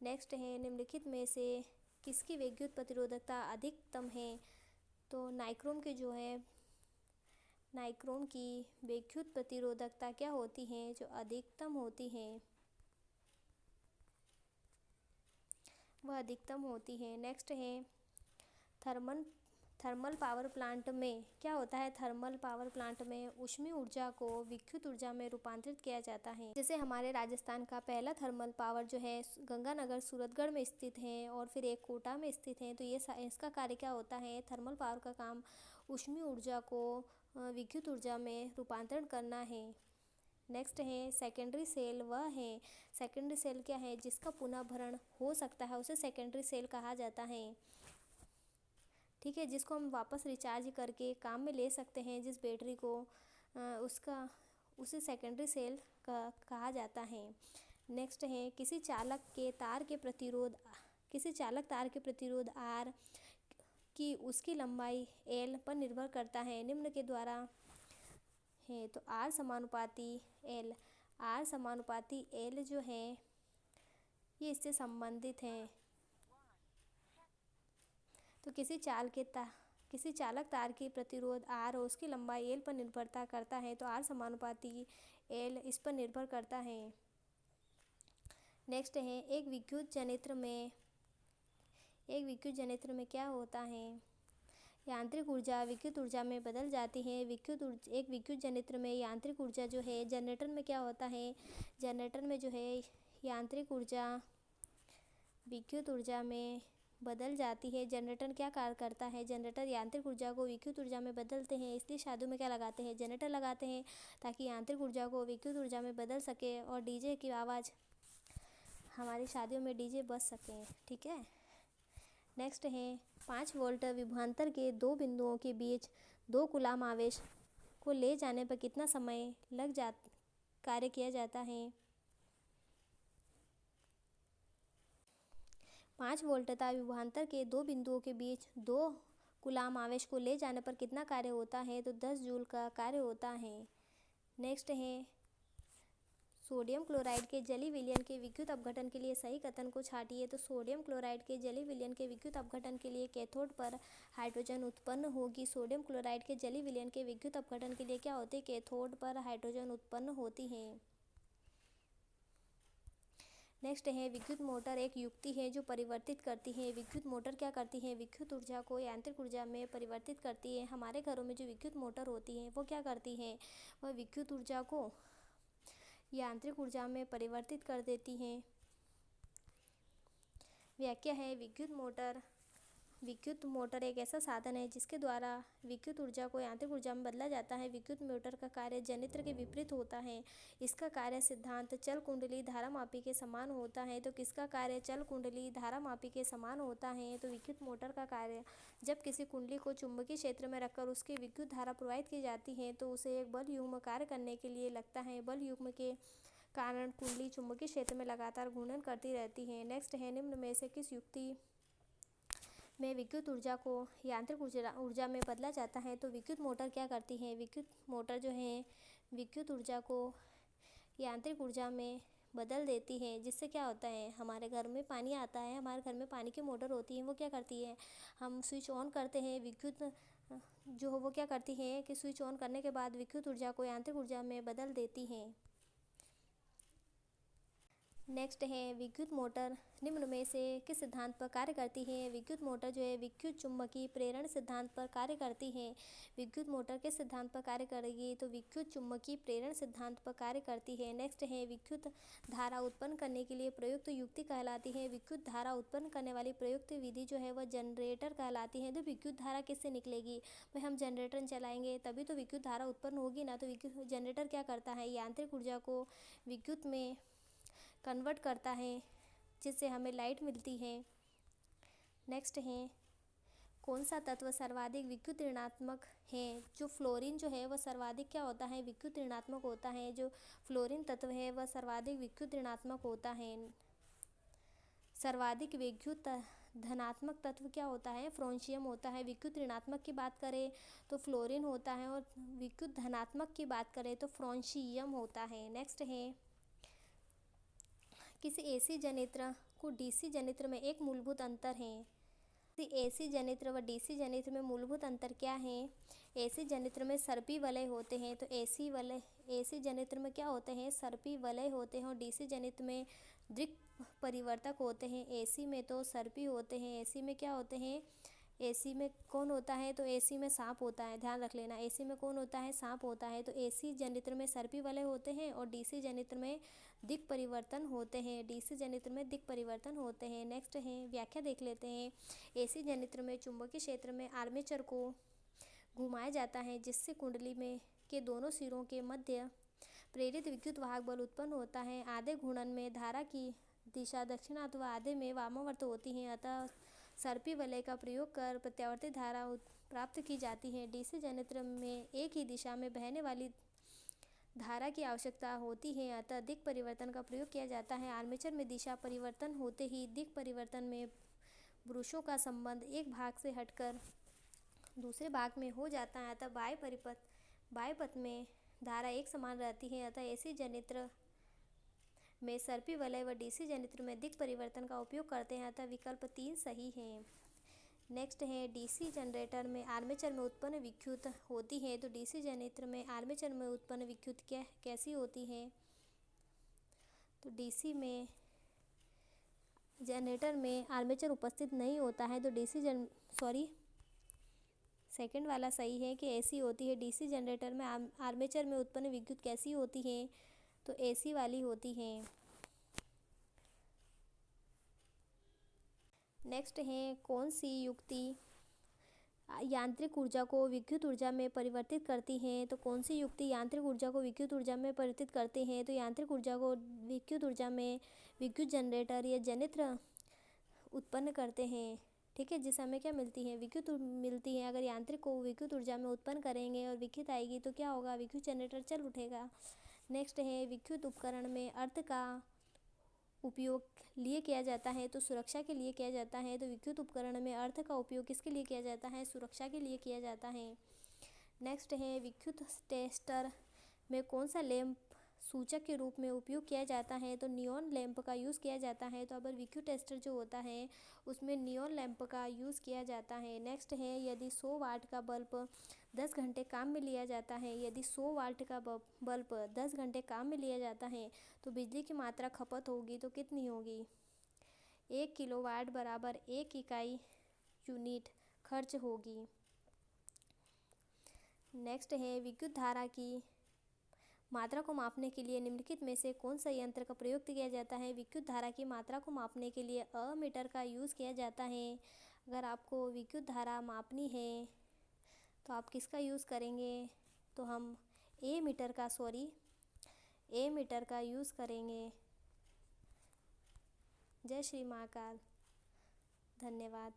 नेक्स्ट है निम्नलिखित में से किसकी विद्युत प्रतिरोधकता अधिकतम है? तो नाइक्रोम की विद्युत प्रतिरोधकता क्या होती है? जो अधिकतम होती है, वह अधिकतम होती है। नेक्स्ट है थर्मल पावर प्लांट में क्या होता है? थर्मल पावर प्लांट में ऊष्मीय ऊर्जा को विद्युत ऊर्जा में रूपांतरित किया जाता है। जैसे हमारे राजस्थान का पहला थर्मल पावर जो है गंगानगर सूरतगढ़ में स्थित है, और फिर एक कोटा में स्थित है। तो ये इसका कार्य क्या होता है? थर्मल पावर का काम ऊष्मीय ऊर्जा को विद्युत ऊर्जा में रूपांतरण करना है। नेक्स्ट है सेकेंडरी सेल। वह है सेकेंडरी सेल क्या है? जिसका पुनः भरण हो सकता है उसे सेकेंडरी सेल कहा जाता है। ठीक है, जिसको हम वापस रिचार्ज करके काम में ले सकते हैं, जिस बैटरी को उसे सेकेंडरी सेल कहा जाता है। नेक्स्ट है किसी चालक तार के प्रतिरोध R की उसकी लंबाई L पर निर्भर करता है। निम्न के द्वारा है तो R समानुपाती L जो है ये इससे संबंधित है। तो किसी किसी चालक तार की प्रतिरोध R और उसकी लंबाई L पर निर्भरता करता है तो R समानुपाती L इस पर निर्भर करता है। नेक्स्ट है एक विद्युत जनित्र में क्या होता है। यांत्रिक ऊर्जा विद्युत ऊर्जा में बदल जाती है। एक विद्युत जनित्र में यांत्रिक ऊर्जा जो है जनरेटर में क्या होता है, जनरेटर में जो है यांत्रिक ऊर्जा विद्युत ऊर्जा में बदल जाती है। जनरेटर क्या कार्य करता है, जनरेटर यांत्रिक ऊर्जा को विद्युत ऊर्जा में बदलते हैं। इसलिए शादियों में क्या लगाते हैं, जनरेटर लगाते हैं ताकि यांत्रिक ऊर्जा को विद्युत ऊर्जा में बदल सके और डीजे की आवाज़ हमारी शादियों में डीजे बज सकें। ठीक है। नेक्स्ट है 5 वोल्ट विभवांतर के दो बिंदुओं के बीच 2 कूलाम आवेश को ले जाने पर कितना समय कार्य किया जाता है। 5 वोल्ट तथा विभवांतर के दो बिंदुओं के बीच 2 कूलाम आवेश को ले जाने पर कितना कार्य होता है, तो 10 जूल का कार्य होता है। नेक्स्ट है सोडियम क्लोराइड के जलीय विलयन के विद्युत अपघटन के लिए सही कथन को छांटिए। तो सोडियम क्लोराइड के जलीय विलयन के विद्युत अपघटन के लिए कैथोड पर हाइड्रोजन उत्पन्न होगी। सोडियम क्लोराइड के जलीय विलयन के विद्युत अपघटन के लिए क्या होती है, कैथोड पर हाइड्रोजन उत्पन्न होती है। नेक्स्ट है विद्युत मोटर एक युक्ति है जो परिवर्तित करती है। विद्युत मोटर क्या करती है, विद्युत ऊर्जा को यांत्रिक ऊर्जा में परिवर्तित करती है। हमारे घरों में जो विद्युत मोटर होती है वो क्या करती है, वह विद्युत ऊर्जा को यांत्रिक ऊर्जा में परिवर्तित कर देती हैं। व्याख्या है विद्युत मोटर एक ऐसा साधन है जिसके द्वारा विद्युत ऊर्जा को यांत्रिक ऊर्जा में बदला जाता है। विद्युत मोटर का कार्य जनित्र के विपरीत होता है। इसका कार्य सिद्धांत चल कुंडली धारामापी के समान होता है। तो किसका कार्य चल कुंडली धारामापी के समान होता है, तो विद्युत मोटर का कार्य जब किसी कुंडली को चुंबकीय क्षेत्र में रखकर उसकी विद्युत धारा प्रवाहित की जाती है तो उसे एक बल युग्म कार्य करने के लिए लगता है। बल युग्म के कारण कुंडली चुंबकीय क्षेत्र में लगातार घूर्णन करती रहती है। नेक्स्ट है निम्न में से किस युक्ति में विद्युत ऊर्जा को यांत्रिक ऊर्जा में बदला जाता है। तो विद्युत मोटर क्या करती है, विद्युत मोटर जो है विद्युत ऊर्जा को यांत्रिक ऊर्जा में बदल देती है। जिससे क्या होता है, हमारे घर में पानी आता है, हमारे घर में पानी की मोटर होती है, वो क्या करती है, हम स्विच ऑन करते हैं, विद्युत जो वो क्या करती है कि स्विच ऑन करने के बाद विद्युत ऊर्जा को यांत्रिक ऊर्जा में बदल देती है। नेक्स्ट है विद्युत मोटर निम्न में से किस सिद्धांत पर कार्य करती है। विद्युत मोटर जो है विद्युत चुम्बकीय प्रेरण सिद्धांत पर कार्य करती है। विद्युत मोटर किस सिद्धांत पर कार्य करेगी, तो विद्युत चुम्बकीय प्रेरण सिद्धांत पर कार्य करती है। नेक्स्ट है विद्युत धारा उत्पन्न करने के लिए प्रयुक्त युक्ति कहलाती है। विद्युत धारा उत्पन्न करने वाली प्रयुक्त विधि जो है वह जनरेटर कहलाती है। तो विद्युत धारा किससे निकलेगी, भाई हम जनरेटर चलाएंगे तभी तो विद्युत धारा उत्पन्न होगी ना। तो विद्युत जनरेटर क्या करता है, यांत्रिक ऊर्जा को विद्युत में कन्वर्ट करता है जिससे हमें लाइट मिलती है। नेक्स्ट है कौन सा तत्व सर्वाधिक विद्युत ऋणात्मक है। जो फ्लोरीन जो है वह सर्वाधिक क्या होता है, विद्युत ऋणात्मक होता है। जो फ्लोरीन तत्व है वह सर्वाधिक विद्युत ऋणात्मक होता है। सर्वाधिक विद्युत धनात्मक तत्व क्या होता है, फ्रोंशियम होता है। विद्युत ऋणात्मक की बात करें तो फ्लोरीन होता है और विद्युत धनात्मक की बात करें तो फ्रोंशियम होता है। नेक्स्ट है किसी एसी जनित्र को डीसी जनित्र में एक मूलभूत अंतर है। एसी जनित्र व डीसी जनित्र में मूलभूत अंतर क्या है। एसी जनित्र में सर्पी वलय होते हैं। तो एसी जनित्र में क्या होते हैं, सर्पी वलय होते हैं। और डीसी जनित्र में दिक् परिवर्तक होते हैं। एसी में तो सर्पी होते हैं। एसी में क्या होते हैं, एसी में कौन होता है, तो एसी में सांप होता है, ध्यान रख लेना। एसी में कौन होता है, सांप होता है। तो एसी जनित्र में सर्पी वलय होते हैं और डीसी जनित्र में दिक् परिवर्तन होते हैं। डीसी जनित्र में दिक् परिवर्तन होते हैं। नेक्स्ट है व्याख्या देख लेते हैं। एसी जनित्र में चुंबकीय क्षेत्र में आर्मेचर को घुमाया जाता है जिससे कुंडली में के दोनों सिरों के मध्य प्रेरित विद्युत वाहक बल उत्पन्न होता है। आधे घूर्णन में धारा की दिशा दक्षिण अथवा आधे में वामावर्त होती है। अतः सर्पी वलय का प्रयोग कर प्रत्यावर्ती धारा प्राप्त की जाती है। डीसी जनित्र में एक ही दिशा में बहने वाली धारा की आवश्यकता होती है, अतः दिक् परिवर्तन का प्रयोग किया जाता है। आर्मेचर में दिशा परिवर्तन होते ही दिक् परिवर्तन में ब्रशों का संबंध एक भाग से हटकर दूसरे भाग में हो जाता है। अतः बाह्य पथ में धारा एक समान रहती है। अतः एसी जनित्र में सर्पी वलय व डीसी जनित्र में दिक् परिवर्तन का उपयोग करते हैं। अतः विकल्प 3 सही है। नेक्स्ट है डीसी जनरेटर में आर्मेचर में उत्पन्न विद्युत होती है, तो डीसी जनरेटर में आर्मेचर में उत्पन्न विद्युत कैसी होती है? तो डीसी में जनरेटर में आर्मेचर उपस्थित नहीं होता है, तो सेकंड वाला सही है कि ऐसी होती है। डीसी जनरेटर में आर्मेचर में उत्पन्न विद्युत कैसी होती है? तो एसी वाली होती है। नेक्स्ट है कौन सी युक्ति यांत्रिक ऊर्जा को विद्युत ऊर्जा में परिवर्तित करती है? तो कौन सी युक्ति यांत्रिक ऊर्जा को विद्युत ऊर्जा में परिवर्तित करते हैं? तो यांत्रिक ऊर्जा को विद्युत ऊर्जा में विद्युत जनरेटर या जनित्र उत्पन्न करते हैं। ठीक है, जिस हमें क्या मिलती है? विद्युत मिलती है। अगर यांत्रिक को विद्युत ऊर्जा में उत्पन्न करेंगे और विद्युत आएगी तो क्या होगा? विद्युत जनरेटर चल उठेगा। नेक्स्ट है विद्युत उपकरण में अर्थ का उपयोग लिए किया जाता है, तो सुरक्षा के लिए किया जाता है। तो विद्युत उपकरण में अर्थ का उपयोग किसके लिए किया जाता है? सुरक्षा के लिए किया जाता है। नेक्स्ट है विद्युत टेस्टर में कौन सा लैंप सूचक के रूप में उपयोग किया जाता है? तो नियॉन लैंप का यूज़ किया जाता है। तो अब विद्युत टेस्टर जो होता है उसमें नियॉन लैंप का यूज़ किया जाता है। नेक्स्ट है यदि 100 वाट का बल्ब 10 घंटे काम में लिया जाता है, यदि 100 वाट का बल्ब 10 घंटे काम में लिया जाता है तो बिजली की मात्रा खपत होगी तो कितनी होगी? 1 किलोवाट बराबर 1 इकाई यूनिट खर्च होगी। नेक्स्ट है विद्युत धारा की मात्रा को मापने के लिए निम्नलिखित में से कौन सा यंत्र का प्रयोग किया जाता है? विद्युत धारा की मात्रा को मापने के लिए अमीटर का यूज़ किया जाता है। अगर आपको विद्युत धारा मापनी है तो आप किसका यूज़ करेंगे? तो हम ए मीटर का यूज़ करेंगे। जय श्री महाकाल। धन्यवाद।